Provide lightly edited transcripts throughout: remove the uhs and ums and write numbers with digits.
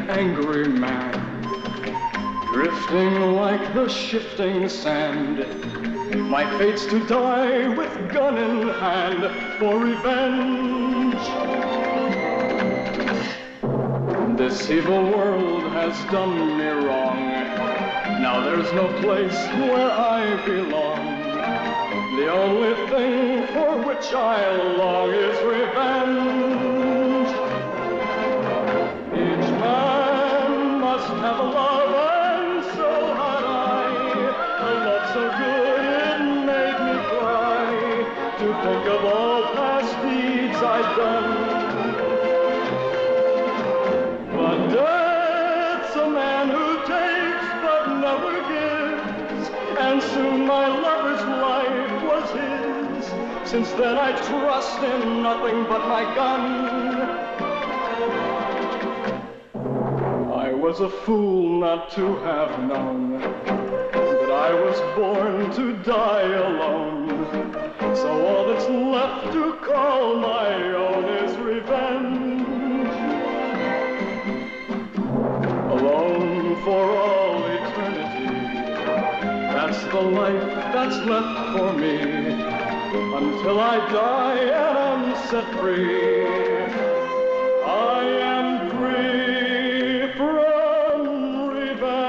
Angry man, drifting like the shifting sand. My fate's to die with gun in hand for revenge. This evil world has done me wrong. Now there's no place where I belong. The only thing for which I long is revenge. Each man must have a love, and so had I. A love so good it made me cry to think of all past deeds I'd done. But death's a man who takes but never gives, and soon my lover's life was his. Since then I trust in nothing but my gun. I was a fool not to have known that I was born to die alone. So all that's left to call my own is revenge. Alone for all eternity, that's the life that's left for me. Until I die and am set free, I am free from revenge.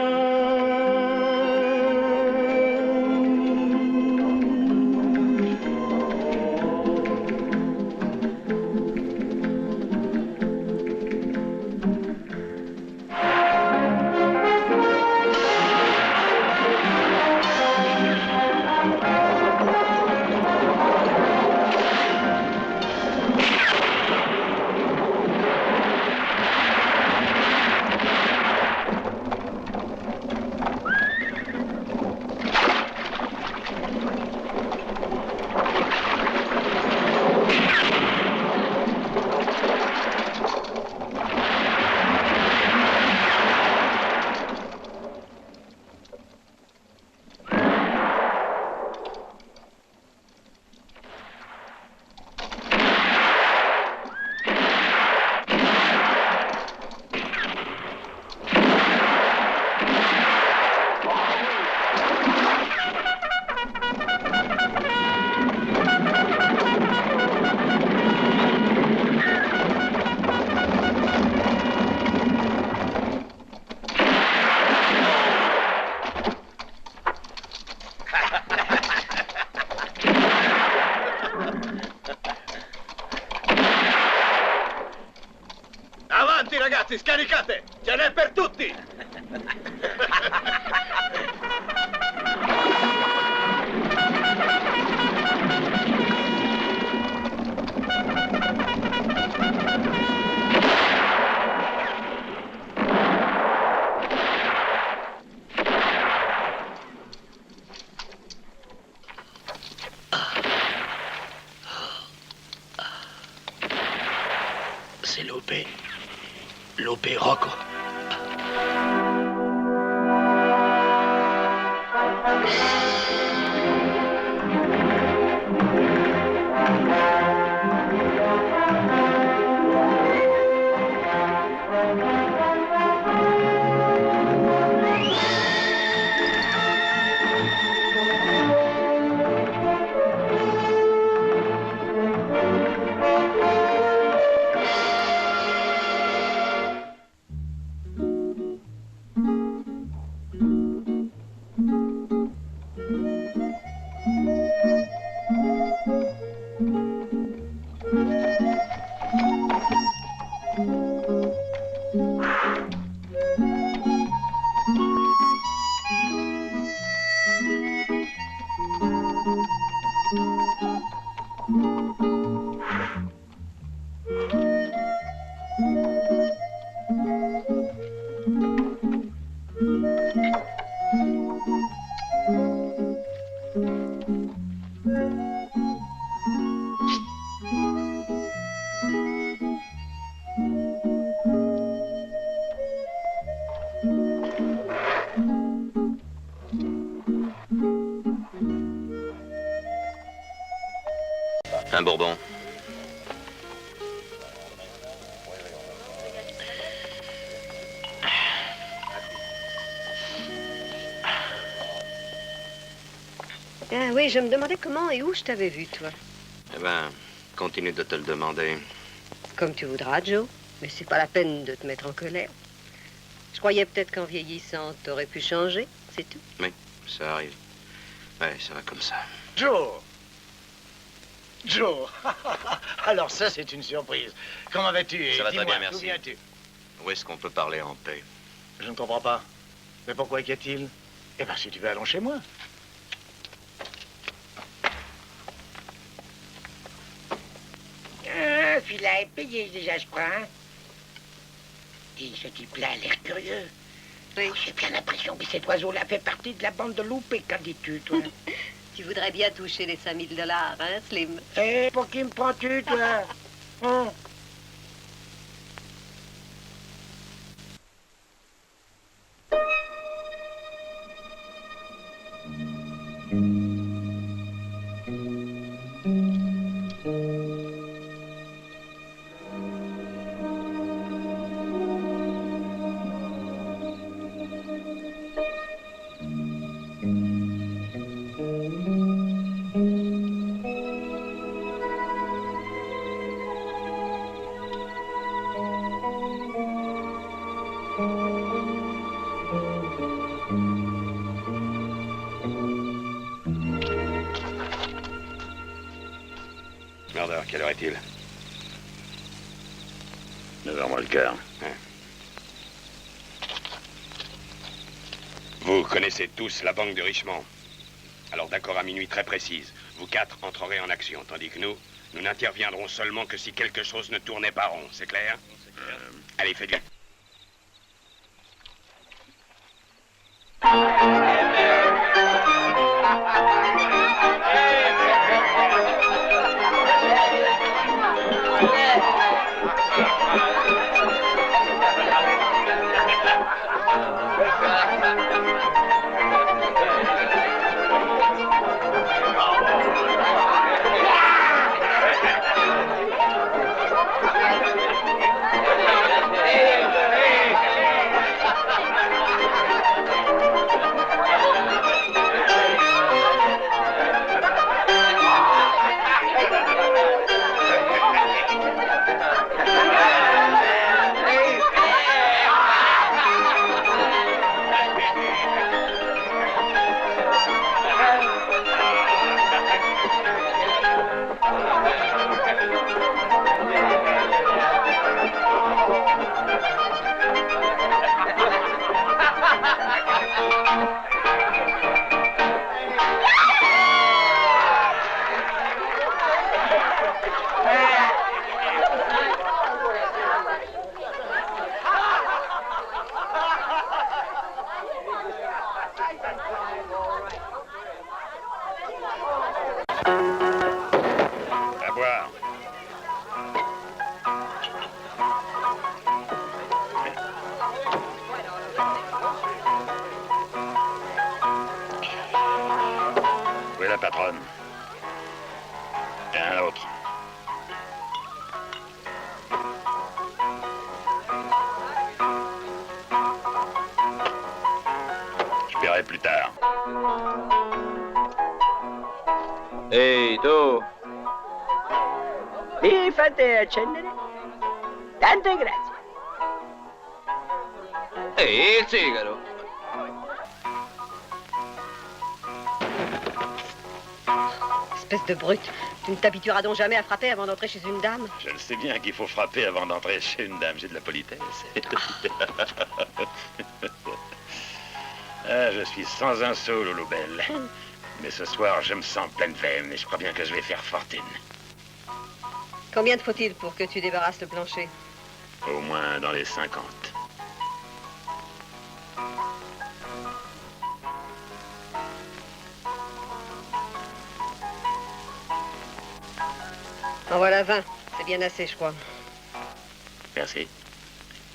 Avanti ragazzi, scaricate! Ce n'è per tutti! C'est Lupe. Lupe Rocco. Un bourbon. Ah oui, je me demandais comment et où je t'avais vu, toi. Eh ben, continue de te le demander. Comme tu voudras, Joe. Mais c'est pas la peine de te mettre en colère. Je croyais peut-être qu'en vieillissant, t'aurais pu changer, c'est tout. Oui, ça arrive. Ouais, ça va comme ça. Joe! Joe! Alors ça, c'est une surprise. Comment vas-tu? Ça va très Dis-moi, bien, merci. D'où viens-tu? Où est-ce qu'on peut parler en paix? Je ne comprends pas. Mais pourquoi qu'y a-t-il? Eh bien, si tu veux, allons chez moi. Celui-là est payé déjà, je crois, hein? Dis, ce type-là a l'air curieux. Oui. J'ai bien l'impression que cet oiseau-là fait partie de la bande de loupés, qu'en dis-tu, toi? Tu voudrais bien toucher les 5 000 $, hein, Slim? Eh, pour qui me prends-tu, toi? Hein? Murder, quelle heure est-il? 9h moins le quart. Ouais. Vous connaissez tous la banque de Richmond. Alors d'accord à minuit très précise, vous 4 entrerez en action, tandis que nous n'interviendrons seulement que si quelque chose ne tournait pas rond, c'est clair? Allez, faites vite. À boire. Où est la patronne? Et un autre. Je paierai plus tard. Ehi, tu! Mi fate accendere? Tante grazie. Ehi, il sigaro! Espèce de brute. Tu ne t'habitueras donc jamais à frapper avant d'entrer chez une dame? Je le sais bien qu'il faut frapper avant d'entrer chez une dame. J'ai de la politesse. Ah, je suis sans un sou, Loulou Belle. Mais ce soir, je me sens pleine veine et je crois bien que je vais faire fortune. Combien te faut-il pour que tu débarrasses le plancher? Au moins dans les 50. En voilà 20. C'est bien assez, je crois. Merci.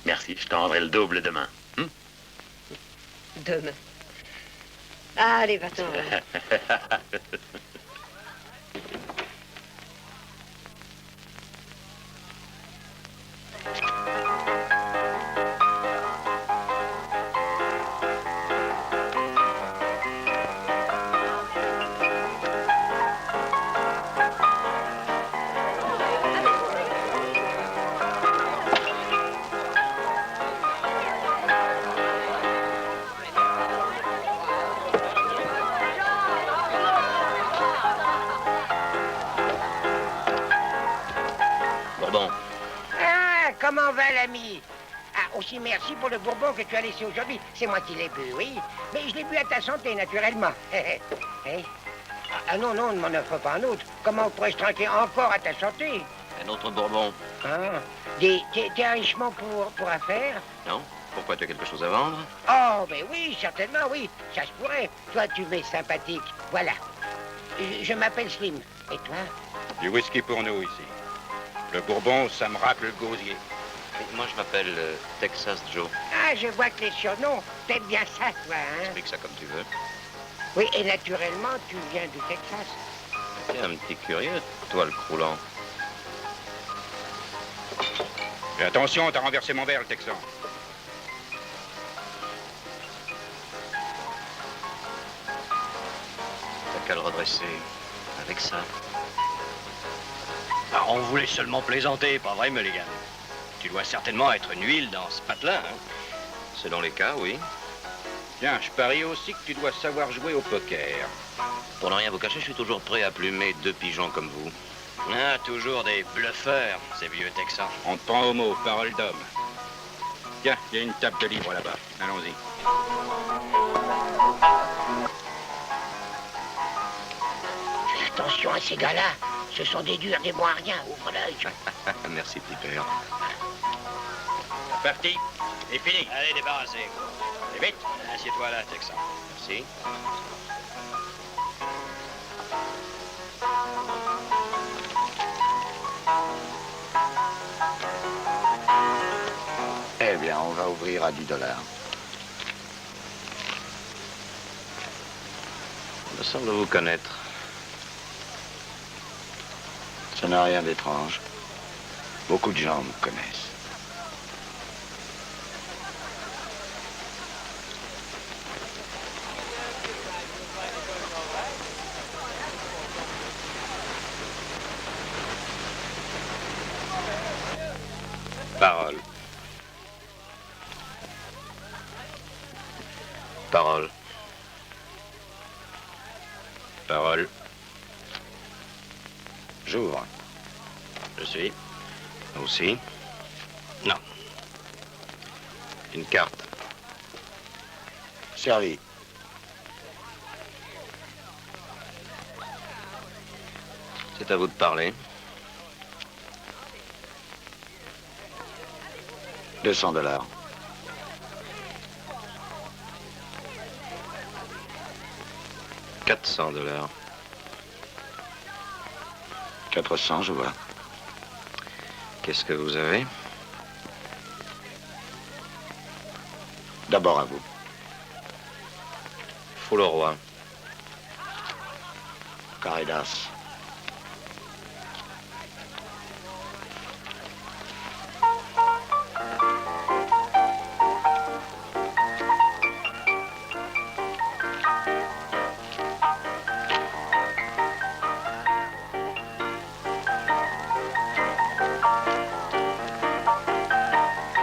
Merci, je t'en rendrai le double demain. Demain. Allez, va-t'en. Comment va l'ami? Ah, aussi merci pour le bourbon que tu as laissé aujourd'hui. C'est moi qui l'ai bu, oui. Mais je l'ai bu à ta santé, naturellement. Hey. Ah non, non, ne m'en offre pas un autre. Comment pourrais-je trinquer encore à ta santé? Un autre bourbon? Ah, t'es richement pour affaires? Non? Pourquoi, tu as quelque chose à vendre? Oh, mais oui, certainement, oui. Ça se pourrait. Toi, tu m'es sympathique. Voilà. Je m'appelle Slim. Et toi? Du whisky pour nous, ici. Le bourbon, ça me racle le gosier. Moi, je m'appelle Texas Joe. Ah, je vois que les surnoms, t'aimes bien ça, toi, hein? Explique ça comme tu veux. Oui, et naturellement, tu viens du Texas. T'es un petit curieux, toi, le croulant. Et attention, t'as renversé mon verre, le Texan. T'as qu'à le redresser. Avec ça. Ah, on voulait seulement plaisanter, pas vrai, Mulligan? Tu dois certainement être une huile dans ce patelin, hein? Selon les cas, oui. Tiens, je parie aussi que tu dois savoir jouer au poker. Pour ne rien vous cacher, je suis toujours prêt à plumer 2 pigeons comme vous. Ah, toujours des bluffeurs, ces vieux Texans. On te prend au mot, parole d'homme. Tiens, il y a une table de livres là-bas. Allons-y. Fais attention à ces gars-là. Ce sont des durs, des bons à rien. Ouvre l'œil. Merci, petit père. Parti. Et fini. Allez, débarrassez. Et vite. Assieds-toi là, Texan. Merci. Eh bien, on va ouvrir à $10. Il me semble vous connaître. Ça n'a rien d'étrange. Beaucoup de gens me connaissent. Parole. Parole. Parole. J'ouvre. Je suis. Aussi. Non. Une carte. Servi. C'est à vous de parler. $200. 400 $. 400, je vois. Qu'est-ce que vous avez? D'abord à vous. Fou le roi. Caridas.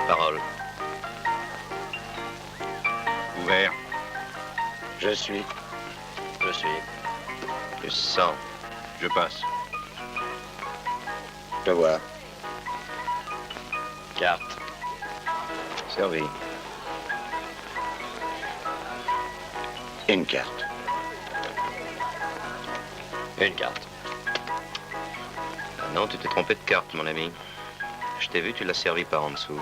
Parole. Ouvert. Je suis. Je suis. Plus 100. Je passe. Je vois. Carte. Servi. Une carte. Une carte. Ah non, tu t'es trompé de carte, mon ami. Je t'ai vu, tu l'as servi par en dessous.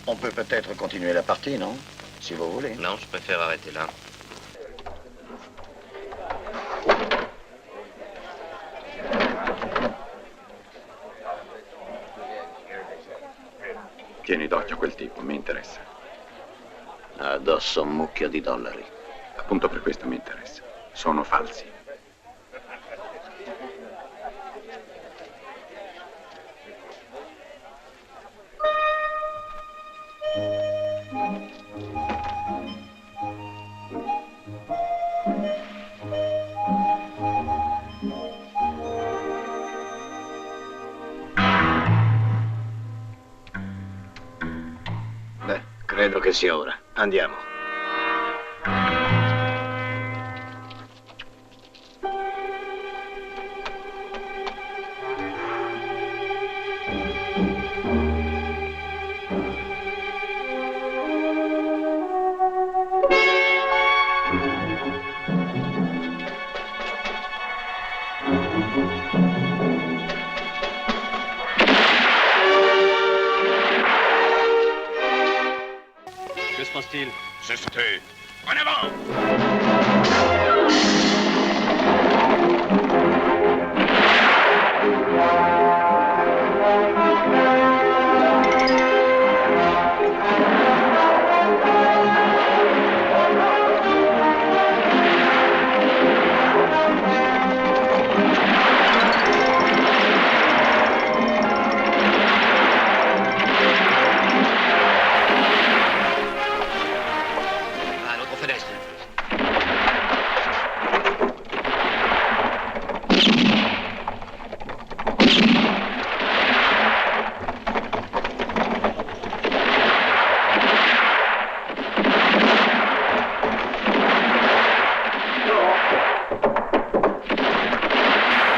On peut peut-être continuer la partie, non? Si vous voulez. Non, je préfère arrêter là. Tieni d'occhio quel tipo, mi interessa. Ha addosso un mucchio di dollari. Appunto per questo mi interessa. Sono falsi. Beh, credo che sia ora. Andiamo. Que se passe-t-il? Se sauter. En avant! À l'autre fenêtre.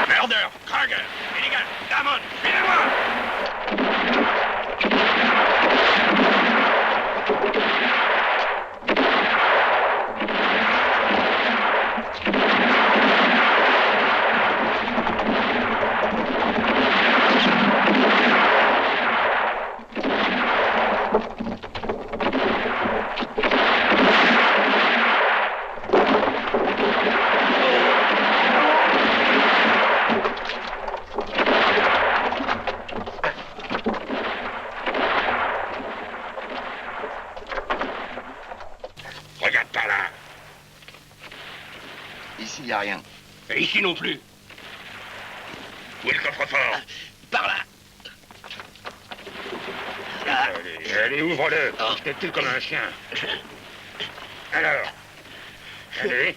Murder, Krager, Milligan, Damon, suivez-moi! Regarde par là. Ici, il n'y a rien. Et ici non plus. Où est le coffre-fort? Par là. Allez, allez, ouvre-le. Je te tue comme un chien. Alors. Allez.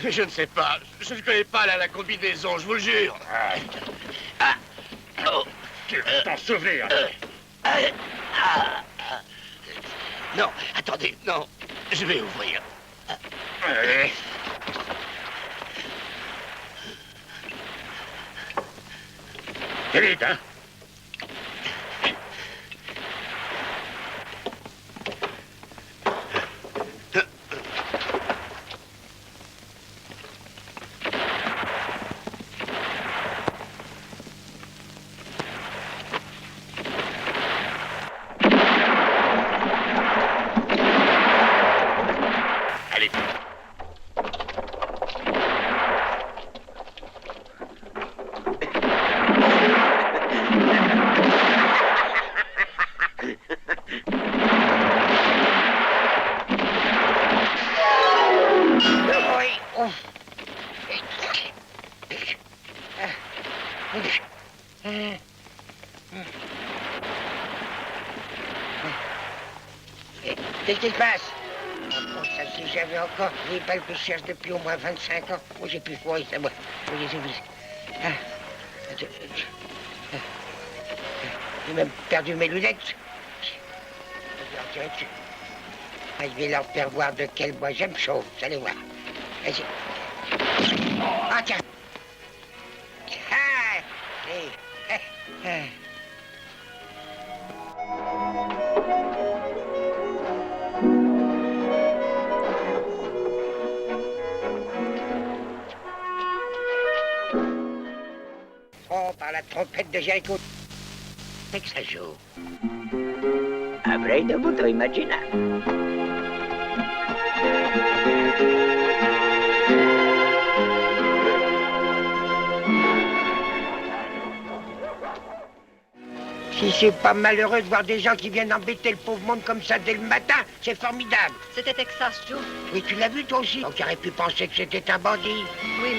Je ne sais pas. Je ne connais pas la combinaison, je vous le jure. Tu vas t'en souvenir. Non, attendez, non. Je vais ouvrir. Allez. Fais vite, hein. Allez. Qu'est-ce qui se passe? Oh, ça, si j'avais encore les balles que je cherche depuis au moins 25 ans. Oh, j'ai plus froid, ça, moi. Je les oublie. J'ai même perdu mes lunettes. Je vais leur faire voir de quel bois j'aime chaud. Vous allez voir. Vas-y. Ah, tiens. Ah, trompette de Jericho. Texas Joe. Avrei dovuto immaginare. Si c'est pas malheureux de voir des gens qui viennent embêter le pauvre monde comme ça dès le matin, c'est formidable. C'était Texas, Joe. Oui, tu l'as vu toi aussi. Donc, tu aurais pu penser que c'était un bandit. Oui, mais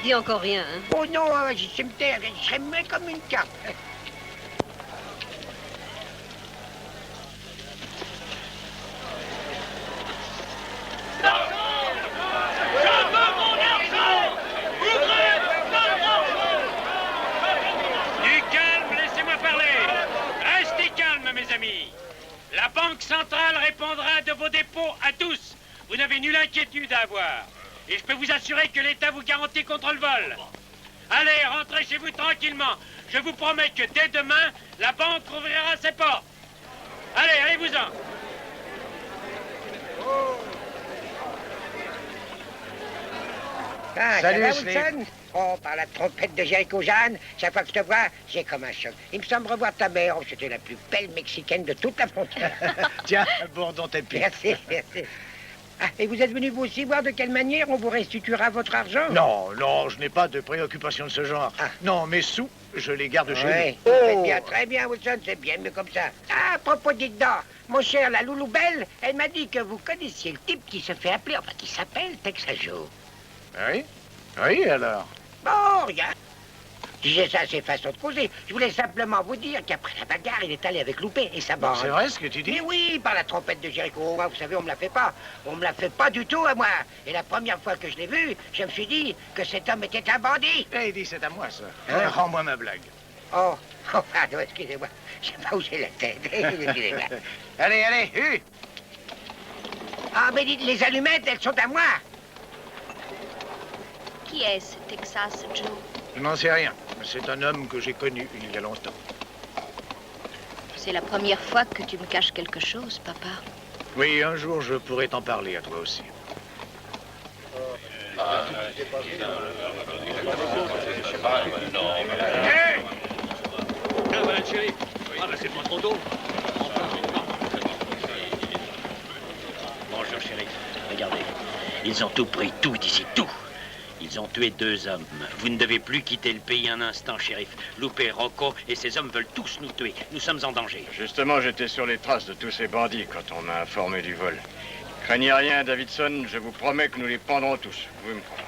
dis encore rien, hein. Oh non, je sais me taire, je serais muet comme une carte. Mes amis, la Banque centrale répondra de vos dépôts à tous. Vous n'avez nulle inquiétude à avoir. Et je peux vous assurer que l'État vous garantit contre le vol. Allez, rentrez chez vous tranquillement. Je vous promets que dès demain, la banque rouvrira ses portes. Allez, allez-vous-en. Ah, Salut, ça va, Wilson? Oh, par la trompette de Jericho Jeanne, chaque fois que je te vois, j'ai comme un choc. Il me semble revoir ta mère. Oh, c'était la plus belle Mexicaine de toute la frontière. Tiens, Bourdon tes pieds. Merci, merci. Ah, et vous êtes venu vous aussi voir de quelle manière on vous restituera votre argent? Non, non, je n'ai pas de préoccupation de ce genre. Ah. Non, mes sous, je les garde chez Oui, nous. faites bien, très bien, Wilson, c'est bien mieux comme ça. Ah, à propos, dites donc, mon cher, la Loulou Belle, elle m'a dit que vous connaissiez le type qui se fait appeler, enfin, qui s'appelle Texas Joe. Oui? Oui, alors? Bon, rien. Je disais ça, c'est façon de causer. Je voulais simplement vous dire qu'après la bagarre, il est allé avec Loupé et sa bande. C'est vrai ce que tu dis? Mais oui, par la trompette de Jericho. Moi, vous savez, on me la fait pas. On me la fait pas du tout à moi. Et la première fois que je l'ai vu, je me suis dit que cet homme était un bandit. Eh, dis, c'est à moi, ça. Hein? Rends-moi ma blague. Oh, pardon, excusez-moi. Je sais pas où j'ai la tête. Excusez-moi. Allez, allez, Ah, mais dites, les allumettes, elles sont à moi. Qui est-ce, Texas Joe? Je n'en sais rien. C'est un homme que j'ai connu il y a longtemps. C'est la première fois que tu me caches quelque chose, papa. Oui, un jour, je pourrais t'en parler à toi aussi. Hey! Ah, voilà le shérif. Ah, ben c'est pas trop tôt. Bonjour, shérif. Regardez. Ils ont tout pris, tout ici, tout. Ils ont tué 2 hommes. Vous ne devez plus quitter le pays un instant, shérif. Loupé, Rocco et ces hommes veulent tous nous tuer. Nous sommes en danger. Justement, j'étais sur les traces de tous ces bandits quand on m'a informé du vol. Craignez rien, Davidson, je vous promets que nous les pendrons tous. Vous me croire.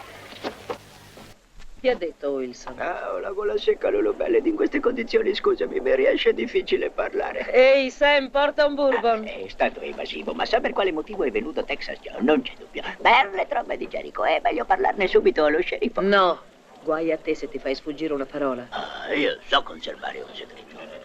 Chi ha detto Wilson? Ah, ho la gola secca, Lulubelle, ed in queste condizioni, scusami, mi riesce difficile parlare. Ehi, Sam, porta un bourbon. È stato evasivo, ma sa per quale motivo è venuto Texas Joe? Non c'è dubbio. Per le trombe di Jericho, è meglio parlarne subito allo sceriffo. No, guai a te se ti fai sfuggire una parola. Ah, io so conservare un segreto.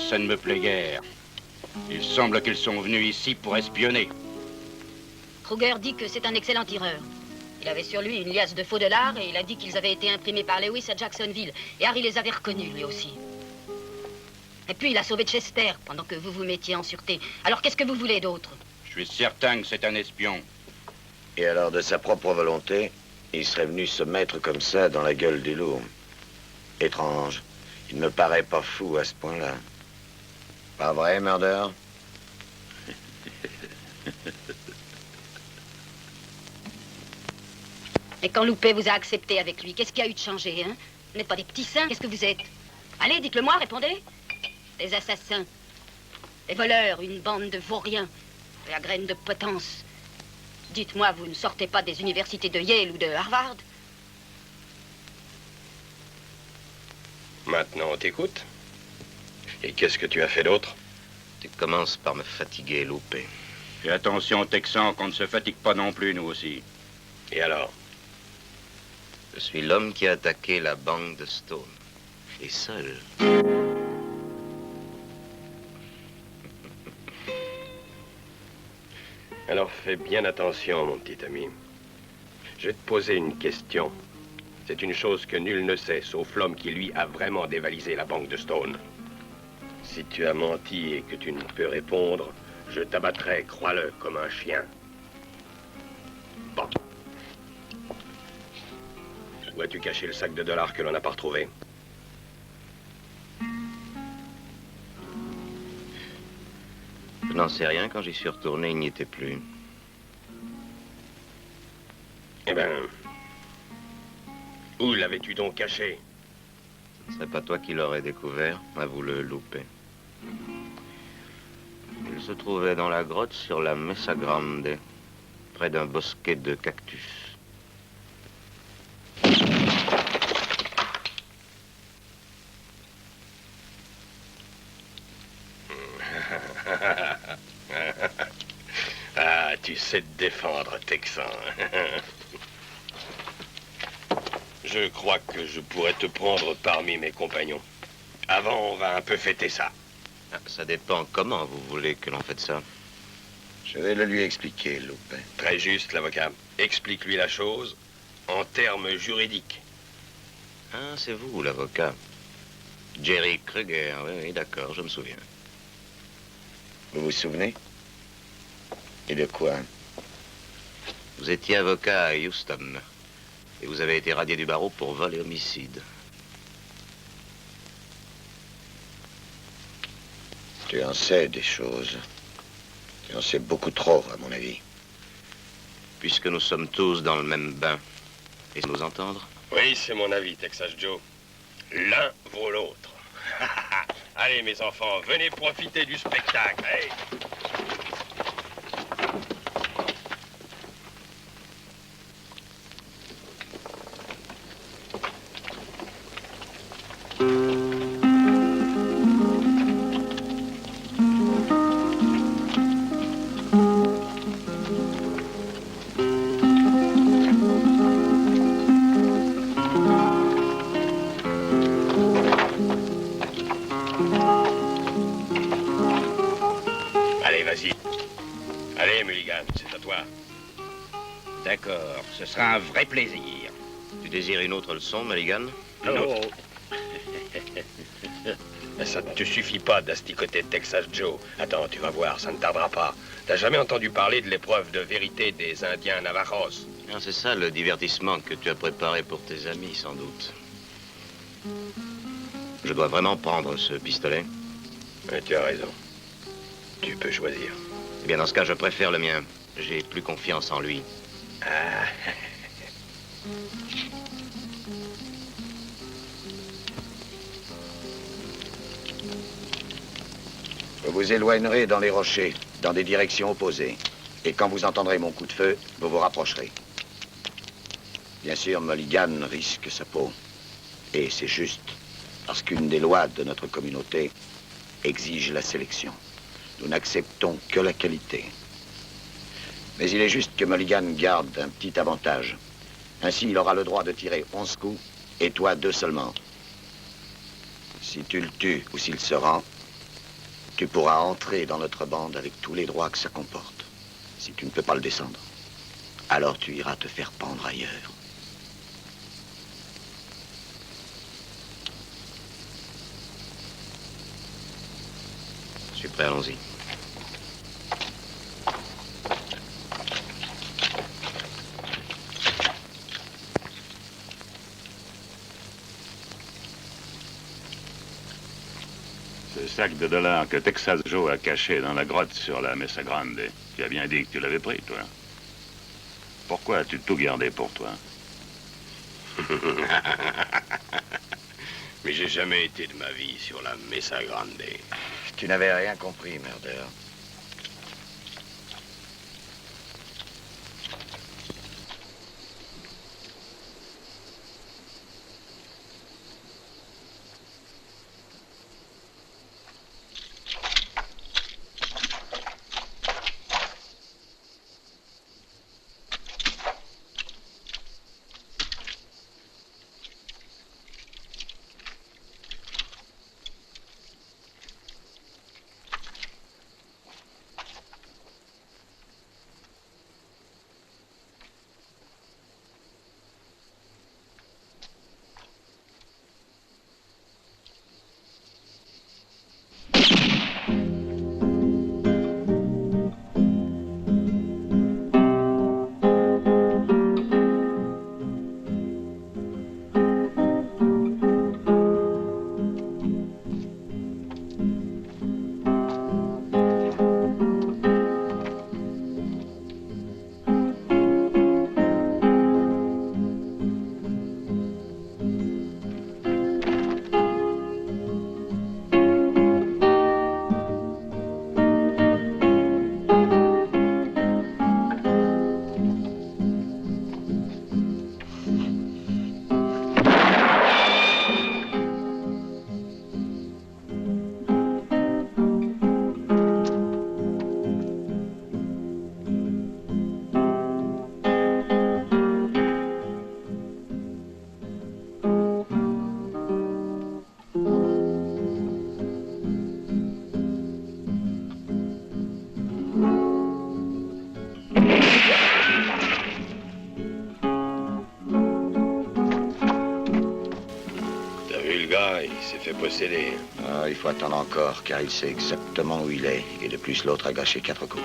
Ça ne me plaît guère. Il semble qu'ils sont venus ici pour espionner. Kruger dit que c'est un excellent tireur. Il avait sur lui une liasse de faux dollars et il a dit qu'ils avaient été imprimés par Lewis à Jacksonville. Et Harry les avait reconnus, lui aussi. Et puis il a sauvé Chester pendant que vous vous mettiez en sûreté. Alors qu'est-ce que vous voulez d'autre? Je suis certain que c'est un espion. Et alors, de sa propre volonté, il serait venu se mettre comme ça dans la gueule du loup. Étrange. Il ne me paraît pas fou à ce point-là. Pas vrai, Murder? Et quand Loupé vous a accepté avec lui, qu'est-ce qu'il y a eu de changé, hein? Vous n'êtes pas des petits saints, qu'est-ce que vous êtes? Allez, dites-le-moi, répondez. Des assassins, des voleurs, une bande de vauriens, de la graine de potence. Dites-moi, vous ne sortez pas des universités de Yale ou de Harvard? Maintenant, on t'écoute. Et qu'est-ce que tu as fait d'autre? Tu commences par me fatiguer, Loupé. Fais attention, Texan, qu'on ne se fatigue pas non plus, nous aussi. Et alors? Je suis l'homme qui a attaqué la banque de Stone. Et seul. Alors fais bien attention, mon petit ami. Je vais te poser une question. C'est une chose que nul ne sait, sauf l'homme qui, lui, a vraiment dévalisé la banque de Stone. Si tu as menti et que tu ne peux répondre, je t'abattrai, crois-le, comme un chien. Bon. Où as-tu caché le sac de dollars que l'on n'a pas retrouvé? Je n'en sais rien. Quand j'y suis retourné, il n'y était plus. Eh ben... Où l'avais-tu donc caché? Ce ne serait pas toi qui l'aurais découvert, avoue le Loupé. Il se trouvait dans la grotte sur la Mesa Grande, près d'un bosquet de cactus. Ah, tu sais te défendre, Texan. Je crois que je pourrais te prendre parmi mes compagnons. Avant, on va un peu fêter ça. Ah, ça dépend comment vous voulez que l'on fête ça. Je vais le lui expliquer, Loupin. Très juste, l'avocat. Explique-lui la chose en termes juridiques. Ah, c'est vous, l'avocat. Jerry Kruger, oui, d'accord, je me souviens. Vous vous souvenez? Et de quoi? Vous étiez avocat à Houston. Et vous avez été radié du barreau pour vol et homicide. Tu en sais des choses. Tu en sais beaucoup trop, à mon avis. Puisque nous sommes tous dans le même bain. Et nous entendre? Oui, c'est mon avis, Texas Joe. L'un vaut l'autre. Allez, mes enfants, venez profiter du spectacle. Hey. Allez, vas-y. Allez, Mulligan, c'est à toi. D'accord, ce sera un vrai plaisir. Tu désires une autre leçon, Mulligan? Une autre. Mais ça ne te suffit pas d'asticoter Texas Joe. Attends, tu vas voir, ça ne tardera pas. T'as jamais entendu parler de l'épreuve de vérité des Indiens Navajos? Ah, c'est ça le divertissement que tu as préparé pour tes amis, sans doute. Je dois vraiment prendre ce pistolet? Mais tu as raison. Tu peux choisir. Eh bien, dans ce cas, je préfère le mien. J'ai plus confiance en lui. Ah. Vous vous éloignerez dans les rochers, dans des directions opposées. Et quand vous entendrez mon coup de feu, vous vous rapprocherez. Bien sûr, Mulligan risque sa peau. Et c'est juste, parce qu'une des lois de notre communauté exige la sélection. Nous n'acceptons que la qualité. Mais il est juste que Mulligan garde un petit avantage. Ainsi, il aura le droit de tirer 11 coups, et toi 2 seulement. Si tu le tues ou s'il se rend, tu pourras entrer dans notre bande avec tous les droits que ça comporte. Si tu ne peux pas le descendre, alors tu iras te faire pendre ailleurs. Je suis prêt, allons-y. Ce sac de dollars que Texas Joe a caché dans la grotte sur la Mesa Grande, tu as bien dit que tu l'avais pris, toi. Pourquoi as-tu tout gardé pour toi? Mais j'ai jamais été de ma vie sur la Mesa Grande. Tu n'avais rien compris, merdeur. posséder. Ah, il faut attendre encore, car il sait exactement où il est. Et de plus, l'autre a gâché 4 coups.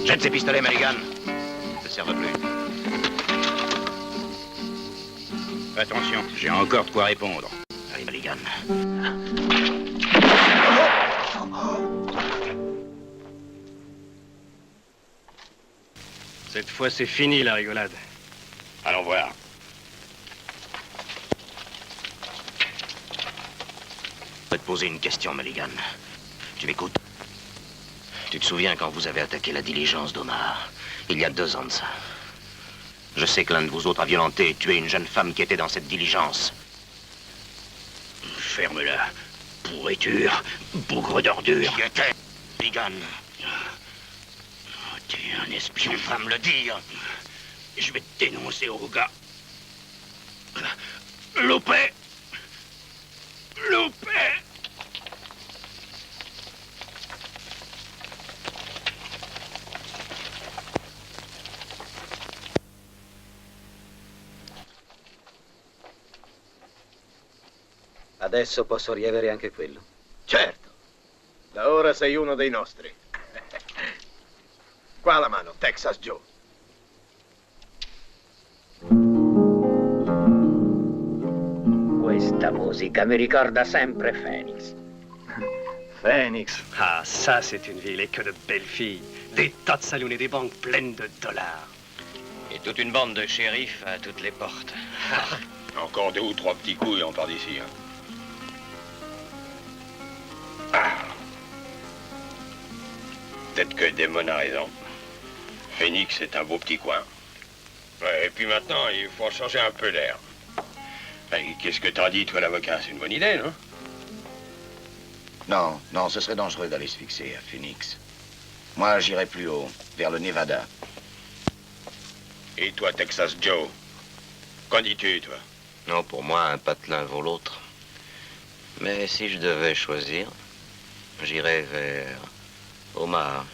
Jette ces pistolets, Mulligan. Ne servent plus. Attention, j'ai encore de quoi répondre. Allez, Mulligan. Cette fois, c'est fini, la rigolade. Allons voir. Je vais te poser une question, Mulligan. Tu m'écoutes? Tu te souviens quand vous avez attaqué la diligence d'Omar, il y a 2 ans de ça? Je sais que l'un de vous autres a violenté et tué une jeune femme qui était dans cette diligence. Ferme-la. Pourriture, bougre d'ordure. Qui était, Mulligan? T'es un espion, va me le dire. Je vais te dénoncer au gars. Loupé! Loupé! Adesso posso riavere anche quello. Certo. Da ora sei uno dei nostri. Qua la mano, Texas Joe. Questa musica mi ricorda sempre Phoenix. Phoenix. Ah, ça, c'est une ville et que de belles filles. Des tas de saloons et des banques pleines de dollars. Et toute une bande de shérifs à toutes les portes. Encore 2 ou 3 petits coups et on part d'ici. Hein. Peut-être que Damon a raison. Phoenix est un beau petit coin. Ouais, et puis maintenant, il faut changer un peu l'air. Qu'est-ce que t'en dis, toi, l'avocat? C'est une bonne idée, non? Non, non, ce serait dangereux d'aller se fixer à Phoenix. Moi, j'irais plus haut, vers le Nevada. Et toi, Texas Joe? Qu'en dis-tu, toi? Non, pour moi, un patelin vaut l'autre. Mais si je devais choisir, j'irais vers Omaha.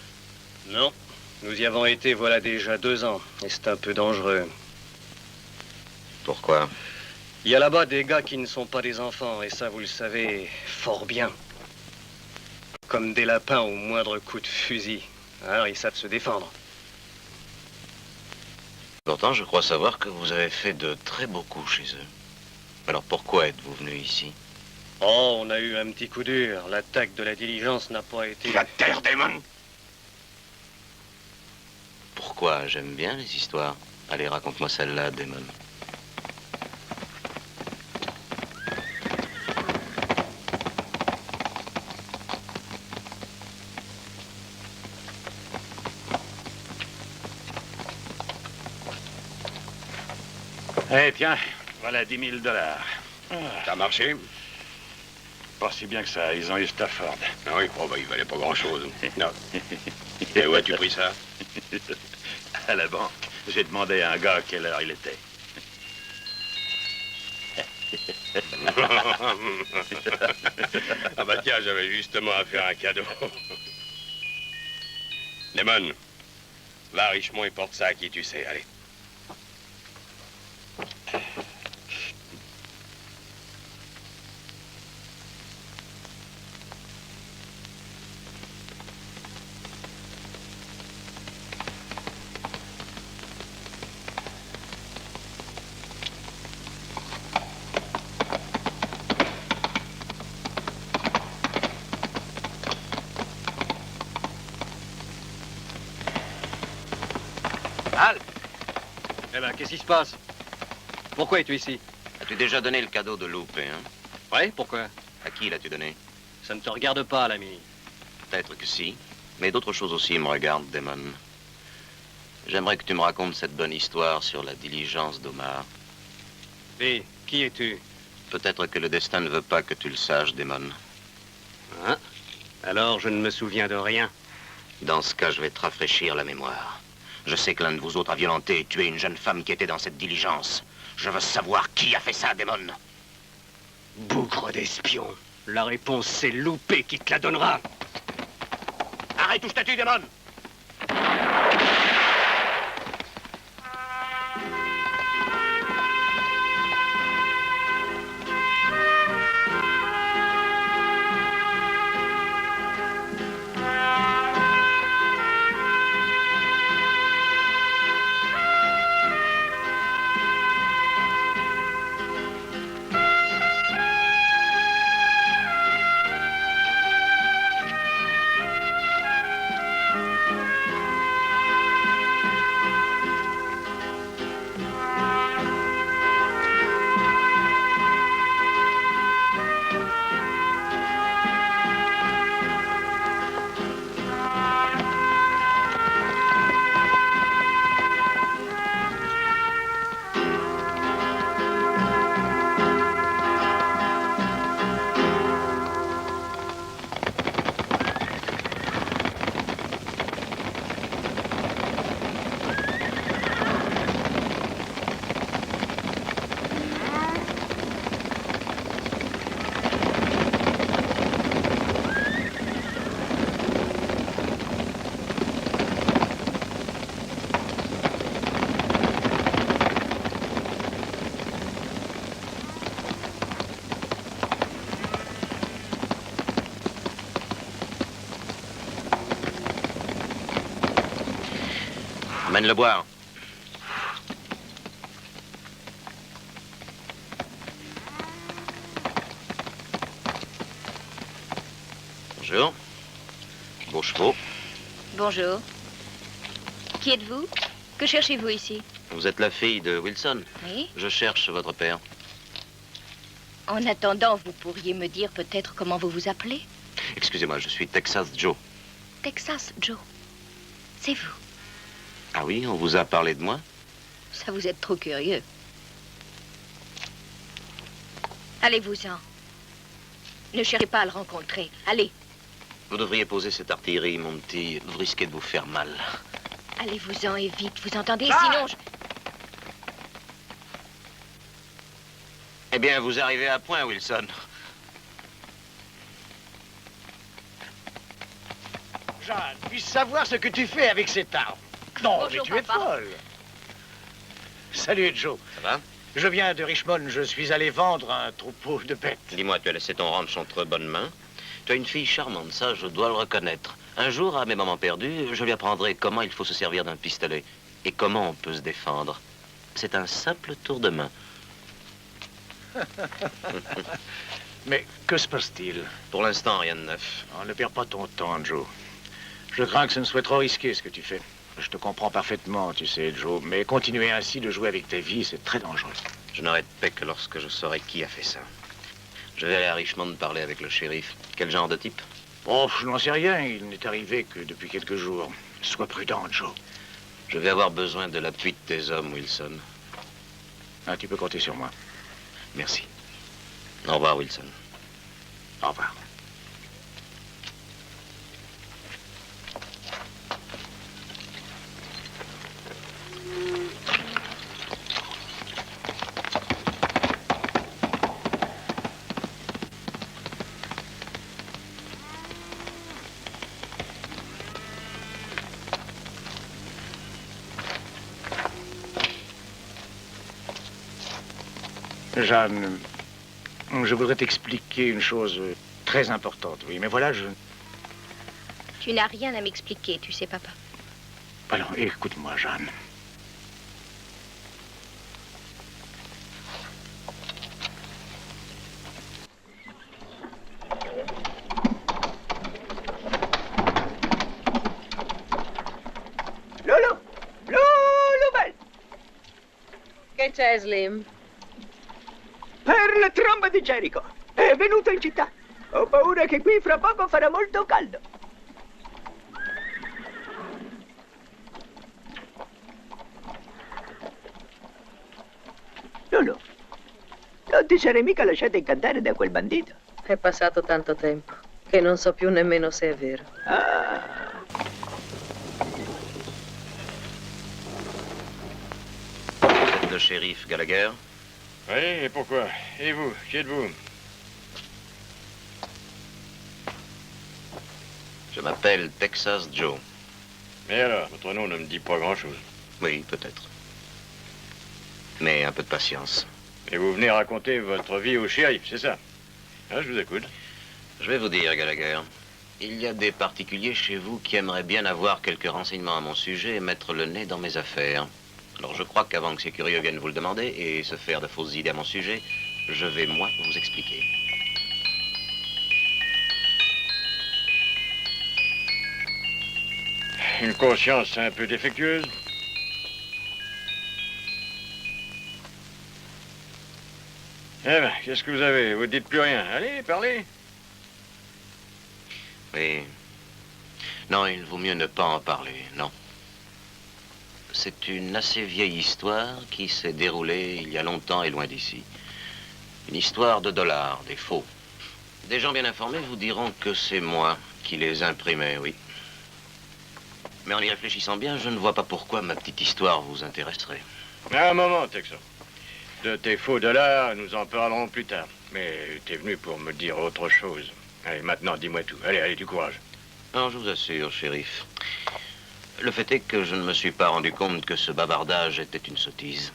Non, nous y avons été voilà déjà 2 ans, et c'est un peu dangereux. Pourquoi? Il y a là-bas des gars qui ne sont pas des enfants, et ça, vous le savez fort bien. Comme des lapins au moindre coup de fusil. Alors, ils savent se défendre. Pourtant, je crois savoir que vous avez fait de très beaux coups chez eux. Alors pourquoi êtes-vous venu ici? Oh, on a eu un petit coup dur. L'attaque de la diligence n'a pas été... La terre, Damon! Pourquoi? J'aime bien les histoires. Allez, raconte-moi celle-là, Damon. Eh, tiens, voilà 10 000 $. Ça a marché? Pas si bien que ça, ils ont eu Stafford. Ah oui, oh, bah, il valait pas grand-chose. Non. Et où as-tu pris ça? À la banque. J'ai demandé à un gars à quelle heure il était. Ah bah tiens, j'avais justement à faire un cadeau. Damon, va à Richmond et porte ça à qui tu sais, allez. Eh ben, qu'est-ce qui se passe? Pourquoi es-tu ici? As-tu déjà donné le cadeau de Loupé, hein? Oui, pourquoi? À qui l'as-tu donné? Ça ne te regarde pas, l'ami. Peut-être que si, mais d'autres choses aussi me regardent, Damon. J'aimerais que tu me racontes cette bonne histoire sur la diligence d'Omar. Et qui es-tu? Peut-être que le destin ne veut pas que tu le saches, Damon. Hein? Alors, je ne me souviens de rien. Dans ce cas, je vais te rafraîchir la mémoire. Je sais que l'un de vous autres a violenté et tué une jeune femme qui était dans cette diligence. Je veux savoir qui a fait ça, Damon. Bougre d'espion. La réponse, c'est Loupé qui te la donnera. Arrête ou je te tue, Damon! Amène-le boire. Bonjour. Beaux chevaux. Bonjour. Qui êtes-vous? Que cherchez-vous ici? Vous êtes la fille de Wilson? Oui. Je cherche votre père. En attendant, vous pourriez me dire peut-être comment vous vous appelez? Excusez-moi, je suis Texas Joe. Texas Joe. C'est vous. Ah oui, on vous a parlé de moi? Ça, vous êtes trop curieux. Allez-vous-en. Ne cherchez pas à le rencontrer. Allez. Vous devriez poser cette artillerie, mon petit. Vous risquez de vous faire mal. Allez-vous-en et vite, vous entendez? Ah! Sinon, je... Eh bien, vous arrivez à point, Wilson. Jeanne, puis savoir ce que tu fais avec cette arme. Non, Bonjour, mais tu es papa. folle. Salut, Joe. Ça va? Je viens de Richmond. Je suis allé vendre un troupeau de bêtes. Dis-moi, tu as laissé ton ranch entre bonnes mains. Tu as une fille charmante, ça, je dois le reconnaître. Un jour, à mes moments perdus, je lui apprendrai comment il faut se servir d'un pistolet et comment on peut se défendre. C'est un simple tour de main. Mais que se passe-t-il? Pour l'instant, rien de neuf. Oh, ne perds pas ton temps, Joe. Je crains que ce ne soit trop risqué, ce que tu fais. Je te comprends parfaitement, tu sais, Joe, mais continuer ainsi de jouer avec ta vie, c'est très dangereux. Je n'aurai de paix que lorsque je saurai qui a fait ça. Je vais aller à Richmond parler avec le shérif. Quel genre de type? Oh, je n'en sais rien. Il n'est arrivé que depuis quelques jours. Sois prudent, Joe. Je vais avoir besoin de l'appui de tes hommes, Wilson. Ah, tu peux compter sur moi. Merci. Au revoir, Wilson. Au revoir. Jeanne, je voudrais t'expliquer une chose très importante, oui, mais voilà, Tu n'as rien à m'expliquer, tu sais, papa. Alors, écoute-moi, Jeanne. Lolo! Lolo, bel! Che c'è, Slim? Per la tromba di Jericho. È venuto in città. Ho paura che qui fra poco farà molto caldo. Lolo, non ti sarei mica lasciato incantare da quel bandito? È passato tanto tempo che non so più nemmeno se è vero. Vous êtes le shérif Gallagher? Oui, et pourquoi? Et vous? Qui êtes-vous? Je m'appelle Texas Joe. Mais alors, votre nom ne me dit pas grand-chose. Oui, peut-être. Mais un peu de patience. Et vous venez raconter votre vie au shérif, c'est ça? Ah, je vous écoute. Je vais vous dire, Gallagher, il y a des particuliers chez vous qui aimeraient bien avoir quelques renseignements à mon sujet et mettre le nez dans mes affaires. Alors je crois qu'avant que ces curieux viennent vous le demander et se faire de fausses idées à mon sujet, je vais, moi, vous expliquer. Une conscience un peu défectueuse? Eh ben, qu'est-ce que vous avez? Vous ne dites plus rien. Allez, parlez. Oui. Non, il vaut mieux ne pas en parler, non. C'est une assez vieille histoire qui s'est déroulée il y a longtemps et loin d'ici. Une histoire de dollars, des faux. Des gens bien informés vous diront que c'est moi qui les imprimais, oui. Mais en y réfléchissant bien, je ne vois pas pourquoi ma petite histoire vous intéresserait. Un moment, Texas. De tes faux dollars, nous en parlerons plus tard. Mais t'es venu pour me dire autre chose. Allez, maintenant, dis-moi tout. Allez, allez, du courage. Non, je vous assure, shérif. Le fait est que je ne me suis pas rendu compte que ce bavardage était une sottise.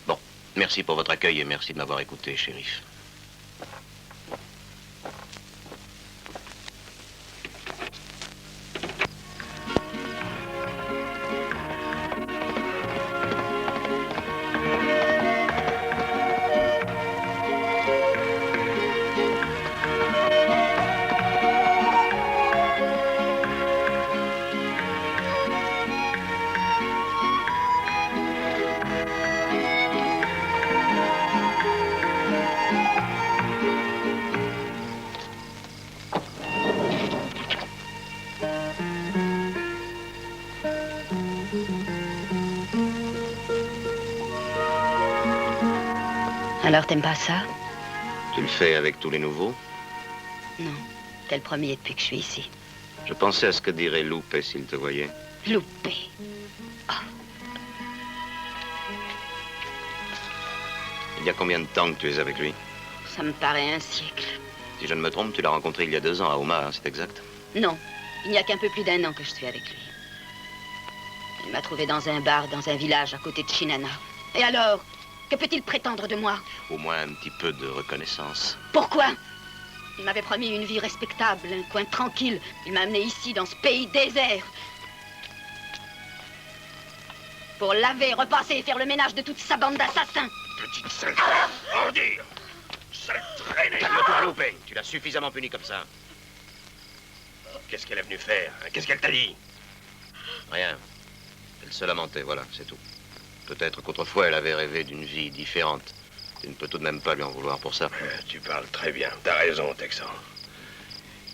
Bon, merci pour votre accueil et merci de m'avoir écouté, shérif. Alors, t'aimes pas ça? Tu le fais avec tous les nouveaux? Non. T'es le premier depuis que je suis ici. Je pensais à ce que dirait Loupé s'il te voyait. Loupé. Il y a combien de temps que tu es avec lui? Ça me paraît un siècle. Si je ne me trompe, tu l'as rencontré il y a 2 ans à Omaha, c'est exact? Non. Il n'y a qu'un peu plus d'1 an que je suis avec lui. Il m'a trouvé dans un bar, dans un village à côté de Shinana. Et alors? Que peut-il prétendre de moi? Au moins un petit peu de reconnaissance. Pourquoi? Il m'avait promis une vie respectable, un coin tranquille. Il m'a amené ici, dans ce pays désert. Pour laver, repasser et faire le ménage de toute sa bande d'assassins. Petite sale ordure! Sale traînée! Calme-toi, Loupé. Tu l'as suffisamment puni comme ça. Qu'est-ce qu'elle est venue faire? Qu'est-ce qu'elle t'a dit? Rien. Elle se lamentait, voilà, c'est tout. Peut-être qu'autrefois, elle avait rêvé d'une vie différente. Tu ne peux tout de même pas lui en vouloir pour ça. Tu parles très bien. T'as raison, Texan.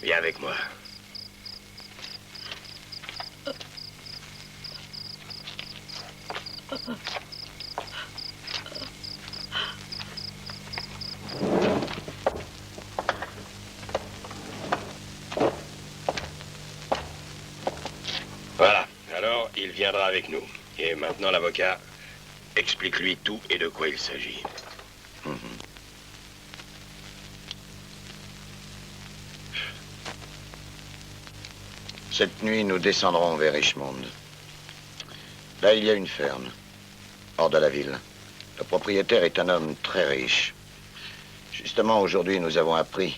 Viens avec moi. Voilà. Alors, il viendra avec nous. Et maintenant, l'avocat, explique-lui tout et de quoi il s'agit. Cette nuit, nous descendrons vers Richmond. Là, il y a une ferme, hors de la ville. Le propriétaire est un homme très riche. Justement, aujourd'hui, nous avons appris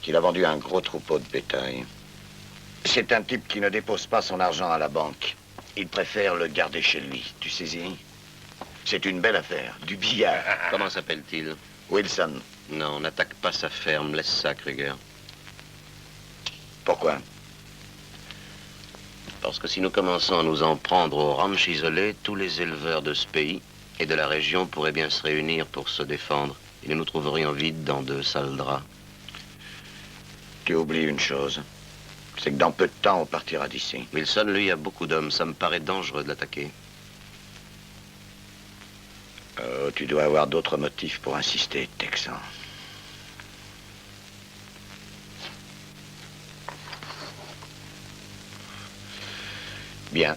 qu'il a vendu un gros troupeau de bétail. C'est un type qui ne dépose pas son argent à la banque. Il préfère le garder chez lui, tu saisis? C'est une belle affaire, du billard. Comment s'appelle-t-il? Wilson. Non, n'attaque pas sa ferme, laisse ça, Kruger. Pourquoi? Parce que si nous commençons à nous en prendre aux ranchs isolés, tous les éleveurs de ce pays et de la région pourraient bien se réunir pour se défendre. Et nous nous trouverions vides dans 2 sales draps. Tu oublies une chose. C'est que dans peu de temps, on partira d'ici. Wilson, lui, a beaucoup d'hommes. Ça me paraît dangereux de l'attaquer. Tu dois avoir d'autres motifs pour insister, Texan. Bien.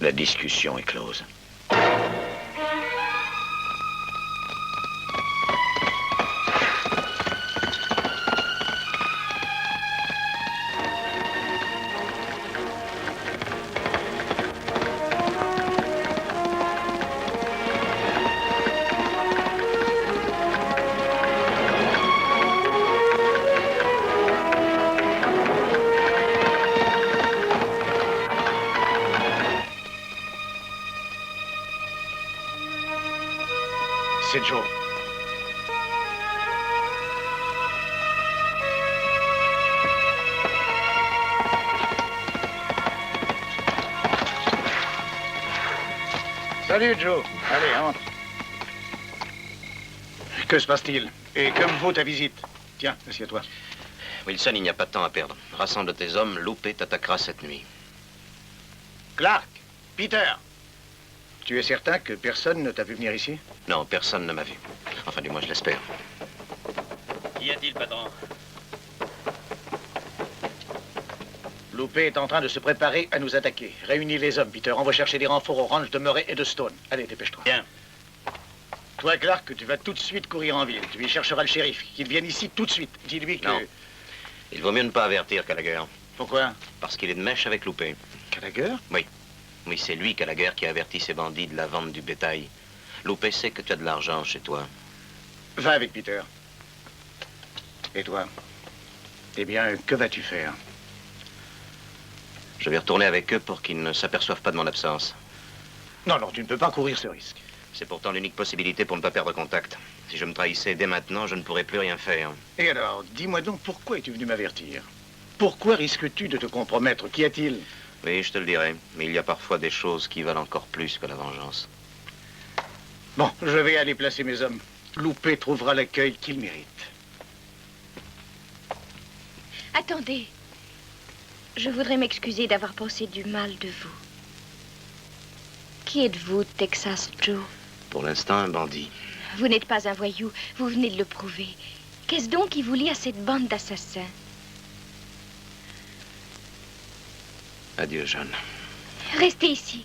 La discussion est close. C'est Joe. Salut, Joe. Allez, entre. Que se passe-t-il? Et comme vaut ta visite? Tiens, assieds-toi. Wilson, il n'y a pas de temps à perdre. Rassemble tes hommes, Loupé t'attaquera cette nuit. Clark, Peter, tu es certain que personne ne t'a vu venir ici? Non, personne ne m'a vu. Enfin, du moins, je l'espère. Qu'y a-t-il, patron? Loupé est en train de se préparer à nous attaquer. Réunis les hommes, Peter. On va chercher des renforts au ranch de Murray et de Stone. Allez, dépêche-toi. Bien. Toi, Clark, tu vas tout de suite courir en ville. Tu y chercheras le shérif. Qu'il vienne ici tout de suite. Dis-lui que... Non. Il vaut mieux ne pas avertir Gallagher. Pourquoi? Parce qu'il est de mèche avec Loupé. Gallagher? Oui. Oui, c'est lui, Gallagher, qui a averti ses bandits de la vente du bétail. Loupé sait que tu as de l'argent chez toi. Va avec Peter. Et toi? Eh bien, que vas-tu faire? Je vais retourner avec eux pour qu'ils ne s'aperçoivent pas de mon absence. Non, non, tu ne peux pas courir ce risque. C'est pourtant l'unique possibilité pour ne pas perdre contact. Si je me trahissais dès maintenant, je ne pourrais plus rien faire. Et alors, dis-moi donc, pourquoi es-tu venu m'avertir? Pourquoi risques-tu de te compromettre? Qu'y a-t-il? Oui, je te le dirai. Mais il y a parfois des choses qui valent encore plus que la vengeance. Bon, je vais aller placer mes hommes. Loupé trouvera l'accueil qu'il mérite. Attendez. Je voudrais m'excuser d'avoir pensé du mal de vous. Qui êtes-vous, Texas Joe? Pour l'instant, un bandit. Vous n'êtes pas un voyou, vous venez de le prouver. Qu'est-ce donc qui vous lie à cette bande d'assassins? Adieu, John. Restez ici.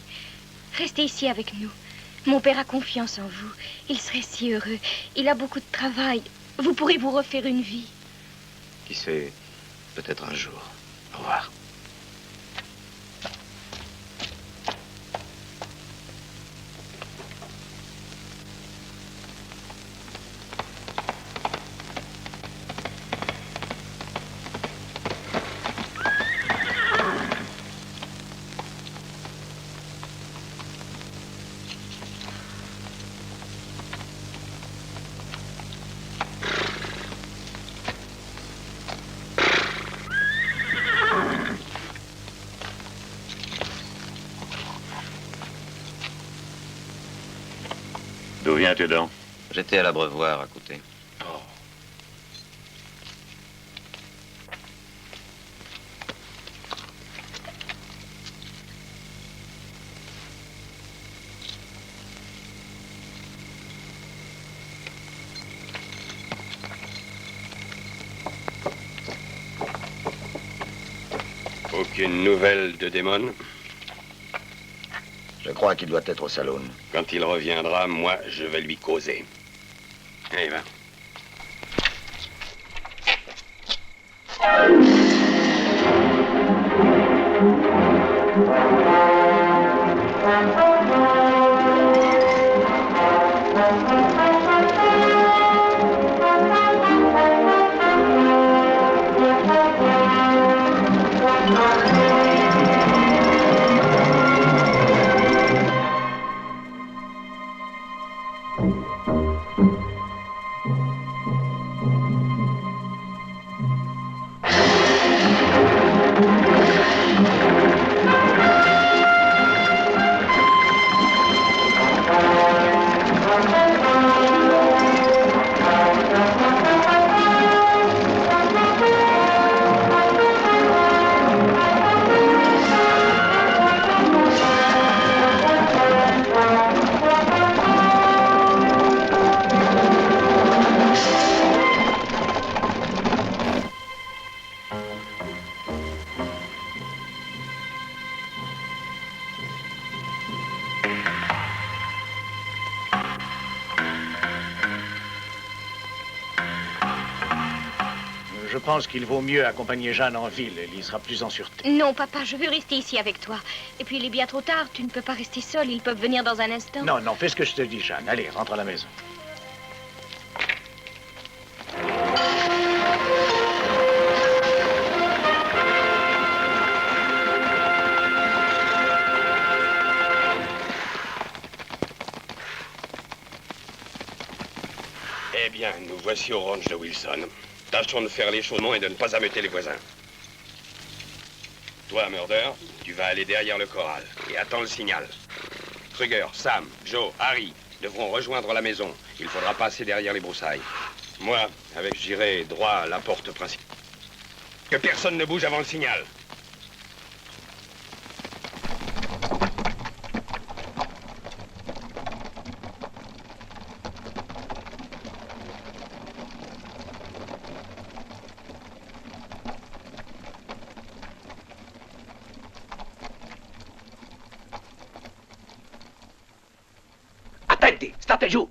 Restez ici avec nous. Mon père a confiance en vous. Il serait si heureux. Il a beaucoup de travail. Vous pourrez vous refaire une vie. Qui sait, peut-être un jour. Au revoir. D'où viens-tu donc? J'étais à l'abreuvoir à côté. Oh. Aucune nouvelle de Damon? Je crois qu'il doit être au salon. Quand il reviendra, moi, je vais lui causer. Allez, va. je pense qu'il vaut mieux accompagner Jeanne en ville. Elle y sera plus en sûreté. Non, papa, je veux rester ici avec toi. Et puis, il est bien trop tard. Tu ne peux pas rester seul. Ils peuvent venir dans un instant. Non, non, fais ce que je te dis, Jeanne. Allez, rentre à la maison. Eh bien, nous voici au ranch de Wilson. Tâchons de faire les chaudements et de ne pas ameuter les voisins. Toi, Murder, tu vas aller derrière le corral et attends le signal. Kruger, Sam, Joe, Harry devront rejoindre la maison. Il faudra passer derrière les broussailles. Moi, j'irai droit à la porte principale. Que personne ne bouge avant le signal. Attenti, state giù!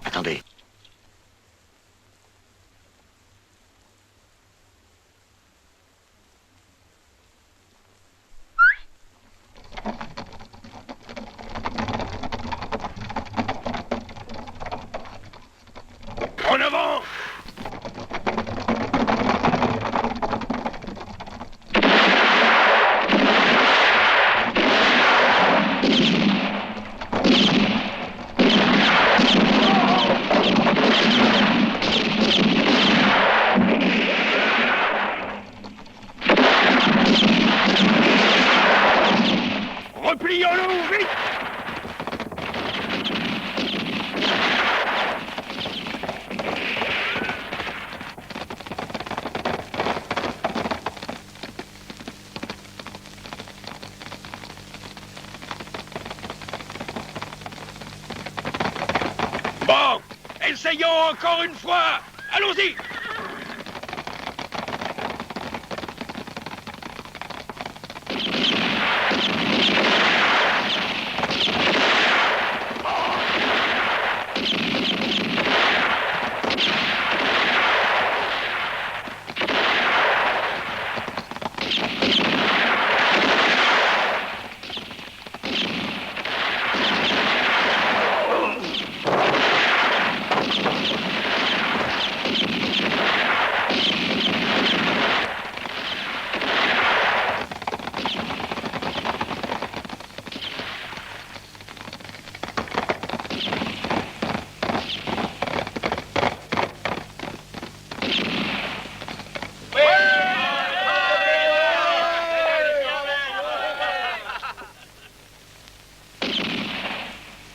Attendez. En avant! Replions-nous, vite! Bon, essayons encore une fois. Allons-y.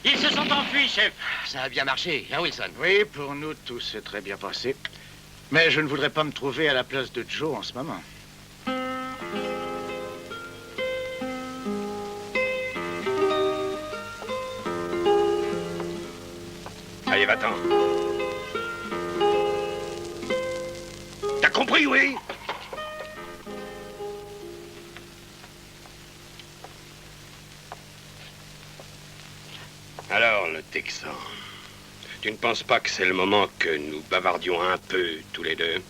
Ils se sont enfuis, chef. Ça a bien marché, hein, Wilson? Oui, pour nous, tout s'est très bien passé. Mais je ne voudrais pas me trouver à la place de Joe en ce moment. Allez, va-t'en. T'as compris, oui? Alors, le Texan, tu ne penses pas que c'est le moment que nous bavardions un peu tous les deux?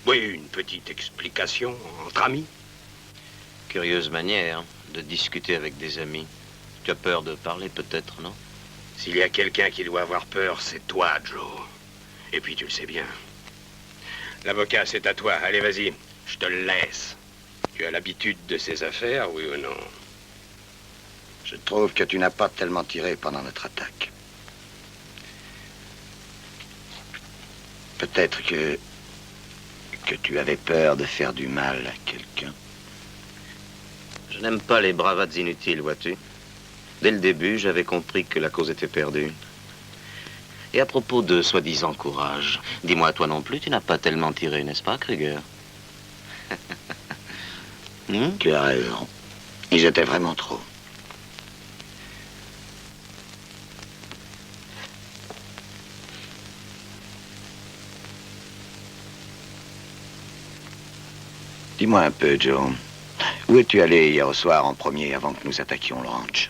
Oui, une petite explication entre amis. Curieuse manière de discuter avec des amis. Tu as peur de parler peut-être, non? S'il y a quelqu'un qui doit avoir peur, c'est toi, Joe. Et puis tu le sais bien. L'avocat, c'est à toi. Allez, vas-y, je te le laisse. Tu as l'habitude de ces affaires, oui ou non? Je trouve que tu n'as pas tellement tiré pendant notre attaque. Peut-être que tu avais peur de faire du mal à quelqu'un. Je n'aime pas les bravades inutiles, vois-tu. Dès le début, j'avais compris que la cause était perdue. Et à propos de soi-disant courage, dis-moi, toi non plus, tu n'as pas tellement tiré, n'est-ce pas, Kruger? Tu as raison. Ils étaient vraiment trop. Dis-moi un peu, Joe. Où es-tu allé hier au soir en premier avant que nous attaquions le ranch?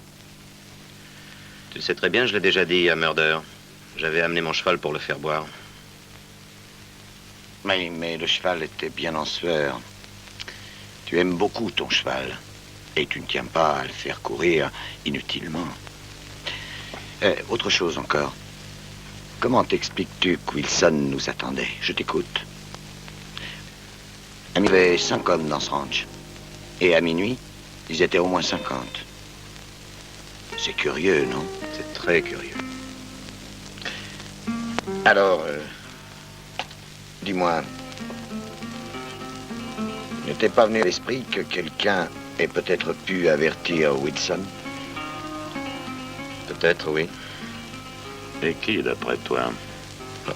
Tu le sais très bien, je l'ai déjà dit à Murder. J'avais amené mon cheval pour le faire boire. Mais le cheval était bien en sueur. Tu aimes beaucoup ton cheval. Et tu ne tiens pas à le faire courir inutilement. Autre chose encore. Comment t'expliques-tu que Wilson nous attendait? Je t'écoute. Il y avait 5 hommes dans ce ranch. Et à minuit, ils étaient au moins 50. C'est curieux, non? C'est très curieux. Alors, dis-moi, ne t'est pas venu à l'esprit que quelqu'un ait peut-être pu avertir Wilson? Peut-être, oui. Et qui, d'après toi?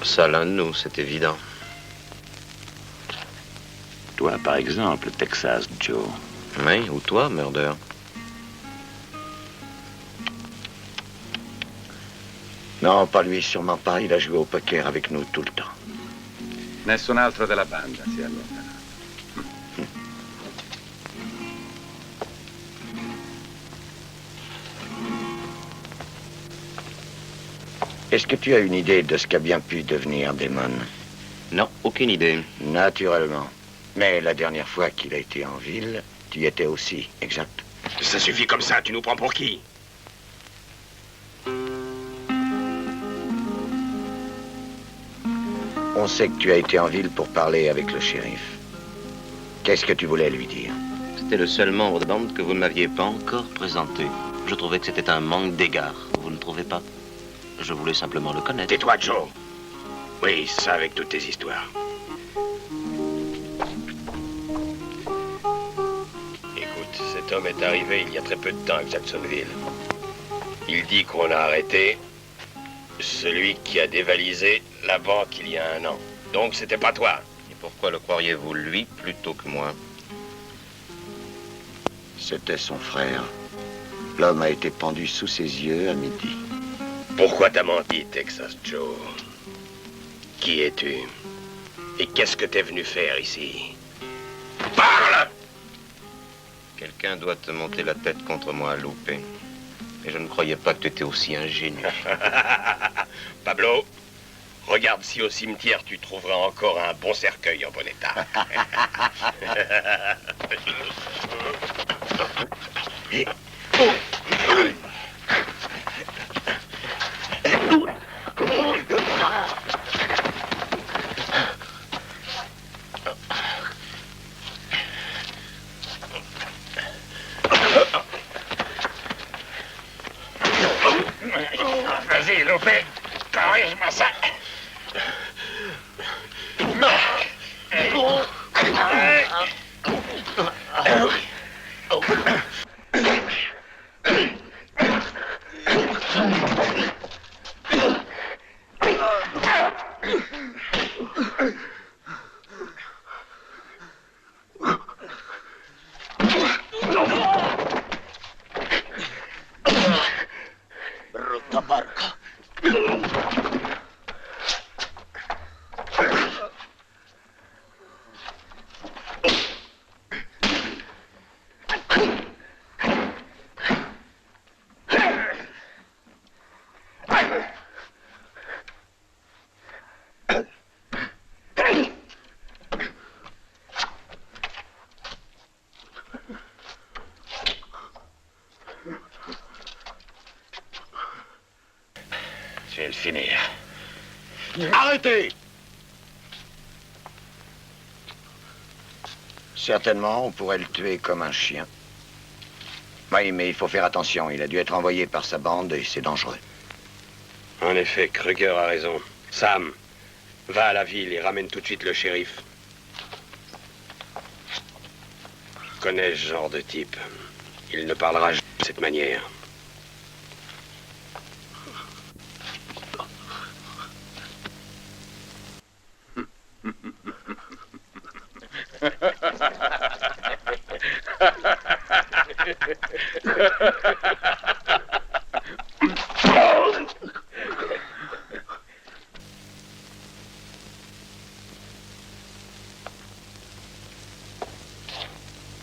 Ça, l'un de nous, c'est évident. Toi, par exemple, Texas Joe. Oui, ou toi, Murder. Non, pas lui, sûrement pas. Il a joué au poker avec nous tout le temps. Nessun altro della banda si è allontanato. Est-ce que tu as une idée de ce qu'a bien pu devenir Damon? Non, aucune idée. Naturellement. Mais la dernière fois qu'il a été en ville, tu y étais aussi, exact? Ça suffit comme ça, tu nous prends pour qui? On sait que tu as été en ville pour parler avec le shérif. Qu'est-ce que tu voulais lui dire? C'était le seul membre de bande que vous ne m'aviez pas encore présenté. Je trouvais que c'était un manque d'égard. Vous ne trouvez pas? Je voulais simplement le connaître. Tais-toi, Joe. Oui, ça avec toutes tes histoires. Écoute, cet homme est arrivé il y a très peu de temps à Jacksonville. Il dit qu'on a arrêté celui qui a dévalisé la banque il y a 1 an. Donc c'était pas toi. Et pourquoi le croiriez-vous lui plutôt que moi? C'était son frère. L'homme a été pendu sous ses yeux à midi. Pourquoi t'as menti, Texas Joe? Qui es-tu? Et qu'est-ce que t'es venu faire ici? Parle! Quelqu'un doit te monter la tête contre moi, Loupé. Et je ne croyais pas que tu étais aussi ingénu. Pablo, regarde si au cimetière tu trouveras encore un bon cercueil en bon état. Vas-y, Loupé, corrige-moi ça. Brutta barca. Je vais le finir. Arrêtez! Certainement, on pourrait le tuer comme un chien. Oui, mais il faut faire attention. Il a dû être envoyé par sa bande et c'est dangereux. En effet, Kruger a raison. Sam, va à la ville et ramène tout de suite le shérif. Je connais ce genre de type. Il ne parlera jamais de cette manière.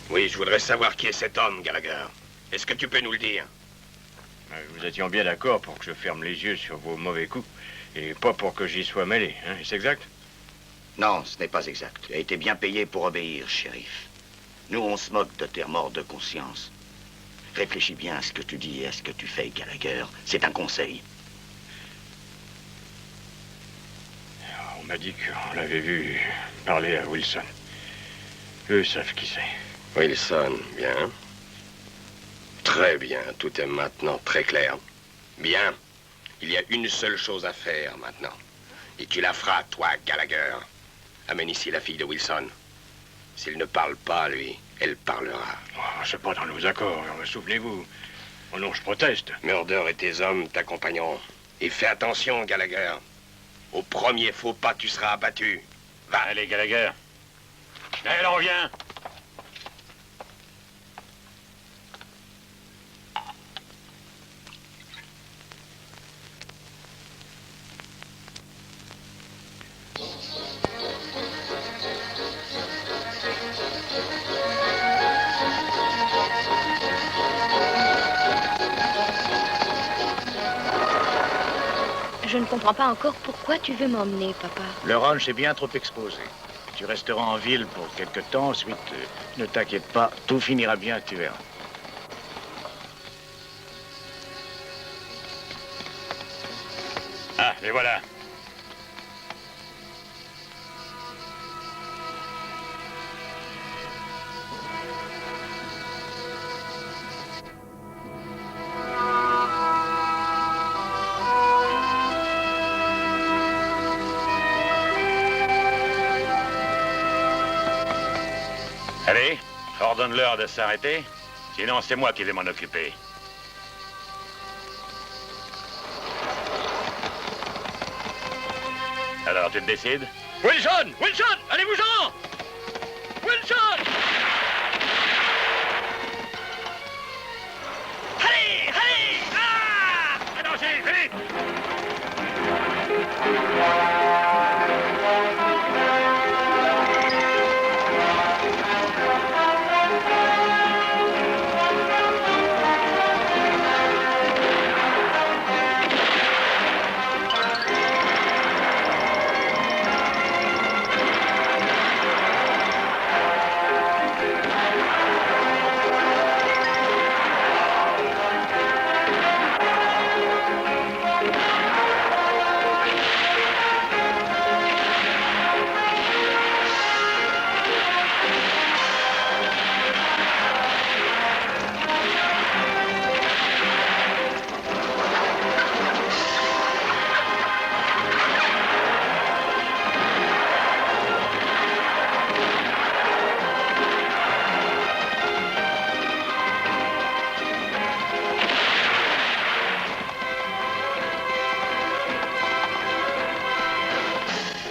Oui, Oui, je voudrais savoir qui est cet homme, Gallagher. Est-ce que tu peux nous le dire? Nous étions bien d'accord pour que je ferme les yeux sur vos mauvais coups, et pas pour que j'y sois mêlé, hein? Est-ce exact? Non, ce n'est pas exact. Tu as été bien payé pour obéir, shérif. Nous, on se moque de tes remords de conscience. Réfléchis bien à ce que tu dis et à ce que tu fais, Gallagher. C'est un conseil. On m'a dit qu'on l'avait vu parler à Wilson. Eux savent qui c'est. Wilson, bien. Très bien, tout est maintenant très clair. Bien, il y a une seule chose à faire maintenant. Et tu la feras, toi, Gallagher. Amène ici la fille de Wilson. S'il ne parle pas, lui, elle parlera. Oh, c'est pas dans nos accords, souvenez-vous. Oh non, je proteste. Murder et tes hommes t'accompagneront. Et fais attention, Gallagher. Au premier faux pas, tu seras abattu. Va. Allez, Gallagher. Elle en revient. Je ne comprends pas encore pourquoi tu veux m'emmener, papa. Le ranch est bien trop exposé. Tu resteras en ville pour quelque temps, ensuite, ne t'inquiète pas, tout finira bien, tu verras. Ah, les voilà. Allez, ordonne-leur de s'arrêter, sinon c'est moi qui vais m'en occuper. Alors, tu te décides? Wilson! Wilson! Allez-vous-en! Wilson! Allez! Allez! Ah! Allons-y, vite!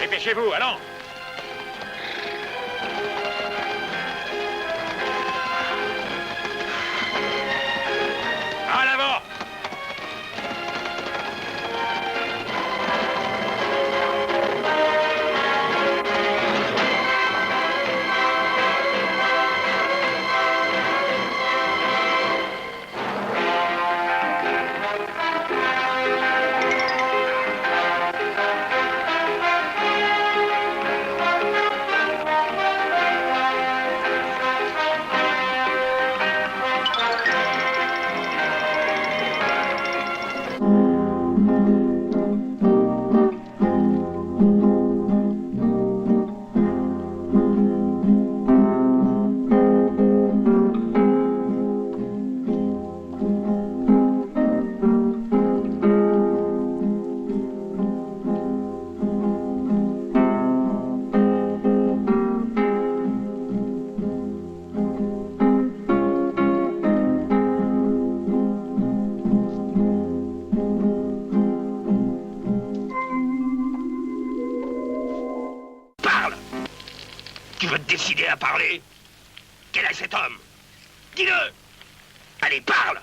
Dépêchez-vous, allons! En avant! Décidé à parler? Quel est cet homme? Dis-le! Allez, parle!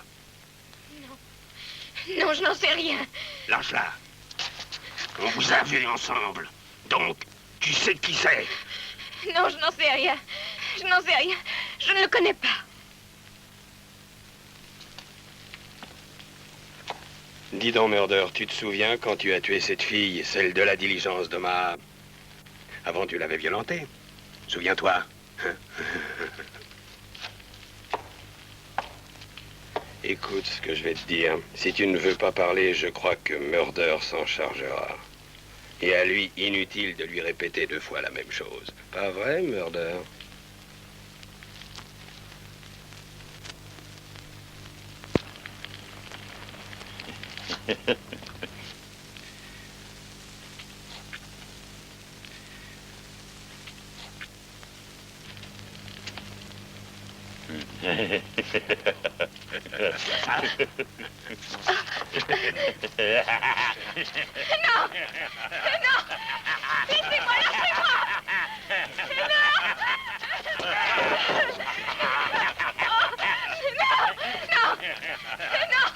Non, je n'en sais rien. Lâche-la. On vous a vus ensemble. Donc, tu sais qui c'est? Non, je n'en sais rien. Je n'en sais rien. Je ne le connais pas. Dis donc, Murder, tu te souviens quand tu as tué cette fille, celle de la diligence d'Omaha? Avant, tu l'avais violentée. Souviens-toi. Écoute ce que je vais te dire. Si tu ne veux pas parler, je crois que Murder s'en chargera. Et à lui, inutile de lui répéter 2 fois la même chose. Pas vrai, Murder? Non! Non! Laissez-moi, lâchez-moi! Non! Non!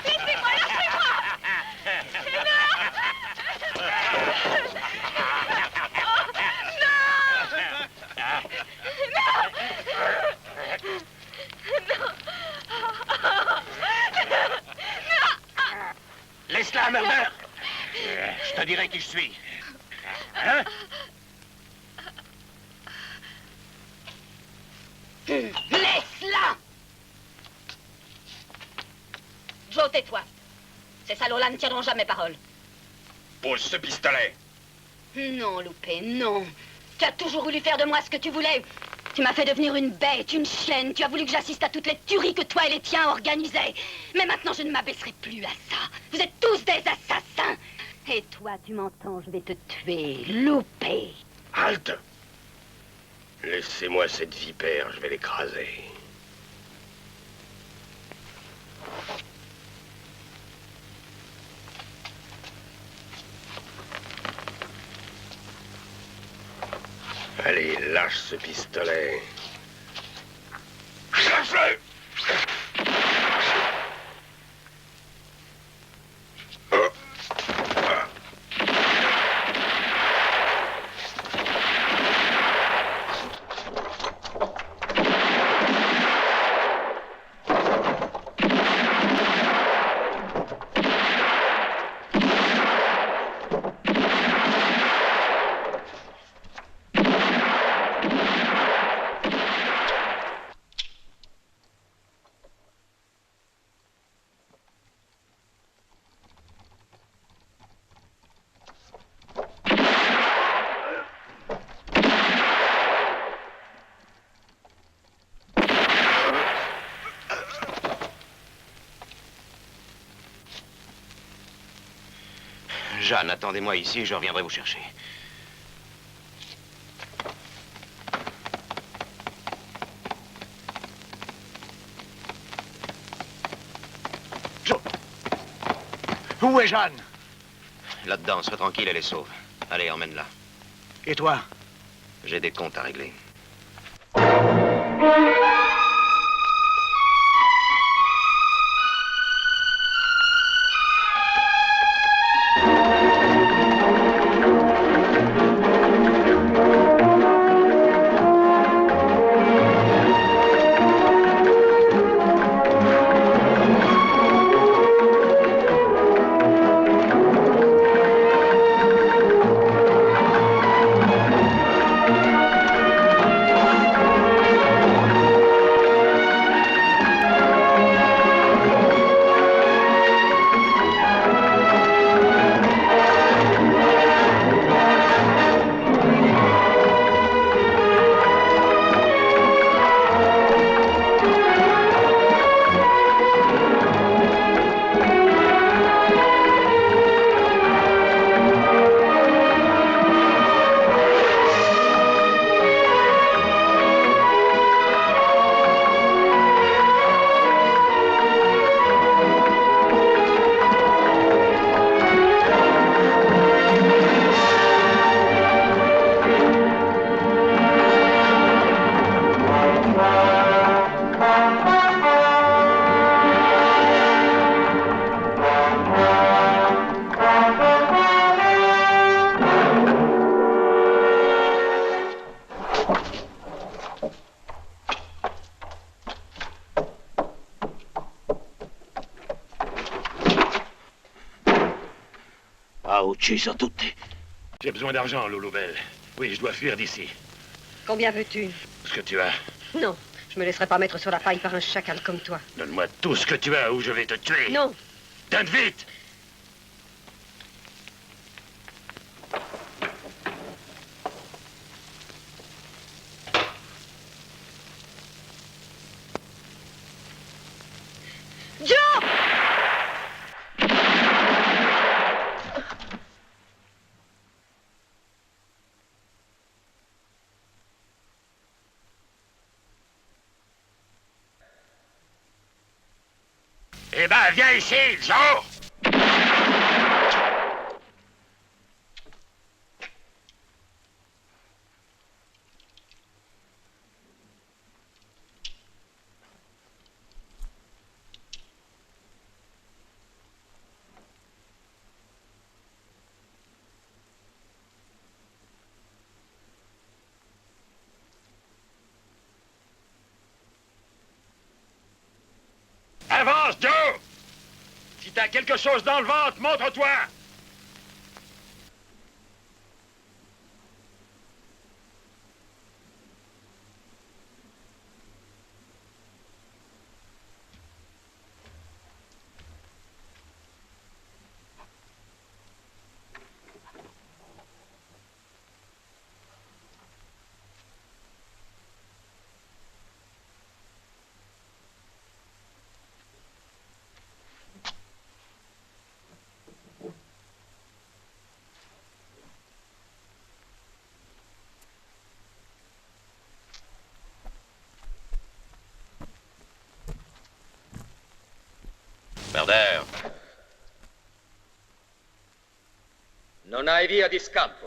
Laissez-moi, lâchez-moi! Laisse-la, Murder! Je te dirai qui je suis. Hein? Laisse-la! Joe, tais-toi. Ces salauds-là ne tiendront jamais parole. Pose ce pistolet. Non, Loupé, non. Tu as toujours voulu faire de moi ce que tu voulais. Tu m'as fait devenir une bête, une chienne. Tu as voulu que j'assiste à toutes les tueries que toi et les tiens organisaient. Mais maintenant, je ne m'abaisserai plus à ça. Vous êtes tous des assassins. Et toi, tu m'entends, je vais te tuer, Loupé. Halte! Laissez-moi cette vipère, je vais l'écraser. Allez, lâche ce pistolet. Lâche-le! Jeanne, attendez-moi ici, je reviendrai vous chercher. Joe! Où est Jeanne? Là-dedans, sois tranquille, elle est sauve. Allez, emmène-la. Et toi? J'ai des comptes à régler. Ha ucciso tutti. J'ai besoin d'argent, Loulou Belle. Oui, je dois fuir d'ici. Combien veux-tu? Ce que tu as. Non, je me laisserai pas mettre sur la paille par un chacal comme toi. Donne-moi tout ce que tu as ou je vais te tuer. Non. Donne vite. Joe! Eh ben, viens ici, Joe! Avance, Joe! Si t'as quelque chose dans le ventre, montre-toi! Murder. Non hai via di scampo.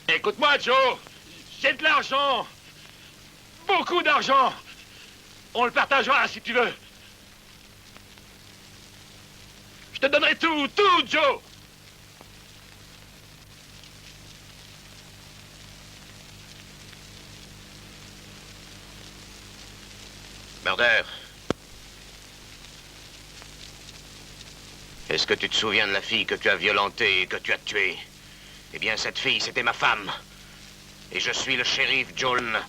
Écoute-moi, Joe. J'ai de l'argent. Beaucoup d'argent. On le partagera si tu veux. Je te donnerai tout, Joe. Murder. Est-ce que tu te souviens de la fille que tu as violentée et que tu as tuée? Eh bien, cette fille, c'était ma femme. Et je suis le shérif Joel.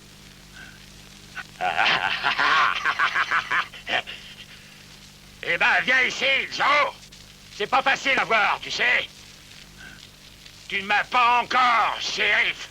Eh ben, viens ici, Joe. C'est pas facile à voir, tu sais. Tu ne m'as pas encore, shérif.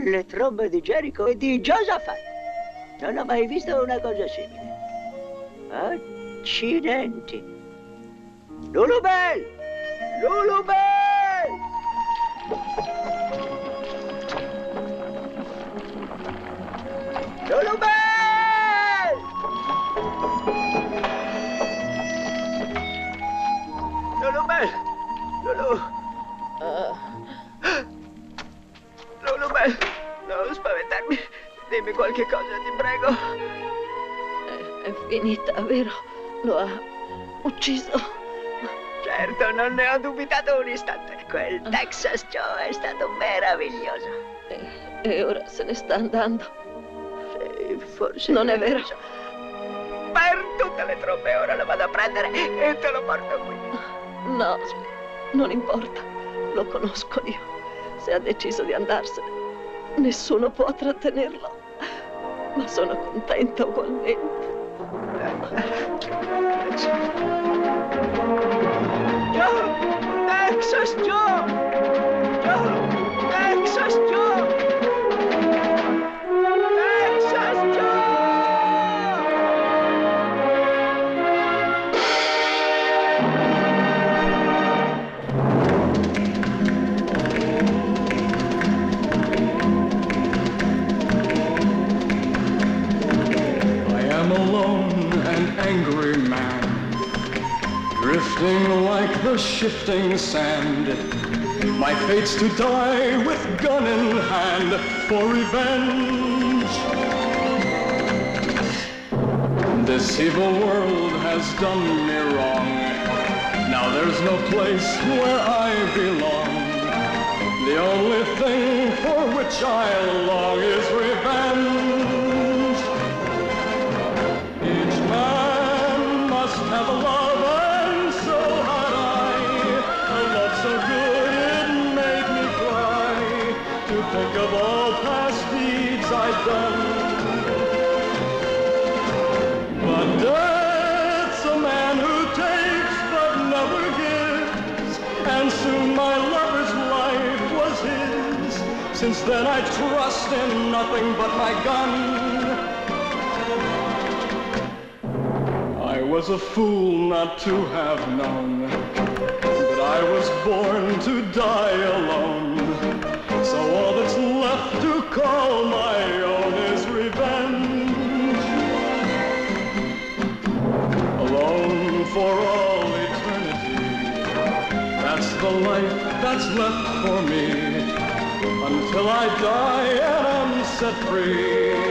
le trombe di Jericho e di Josaphat. Non ho mai visto una cosa simile. Accidenti. Lulubel! Lulubel! Lulubel! Lulubel! Lulu! Lulubel! Non spaventarmi. Dimmi qualche cosa, ti prego. È finita, vero? Lo ha ucciso. Certo, non ne ho dubitato un istante. Quel Texas Joe è stato meraviglioso. E ora se ne sta andando. Sì, forse... Non è vero? Per tutte le trombe ora lo vado a prendere e te lo porto qui. No, non importa. Lo conosco io. Se ha deciso di andarsene, nessuno può trattenerlo. Ma sono contenta ugualmente. Joe! Texas Joe! Joe! Texas Joe! Texas Joe! Alone, an angry man, drifting like the shifting sand. My fate's to die with gun in hand for revenge. This evil world has done me wrong. Now there's no place where I belong. The only thing for which I long is revenge. Have a love, and so had I. A love so good it made me cry to think of all past deeds I'd done. But death's a man who takes but never gives, and soon my lover's life was his. Since then I trust in nothing but my gun. I was a fool not to have known, but I was born to die alone. So all that's left to call my own is revenge. Alone for all eternity, that's the life that's left for me, until I die and am set free.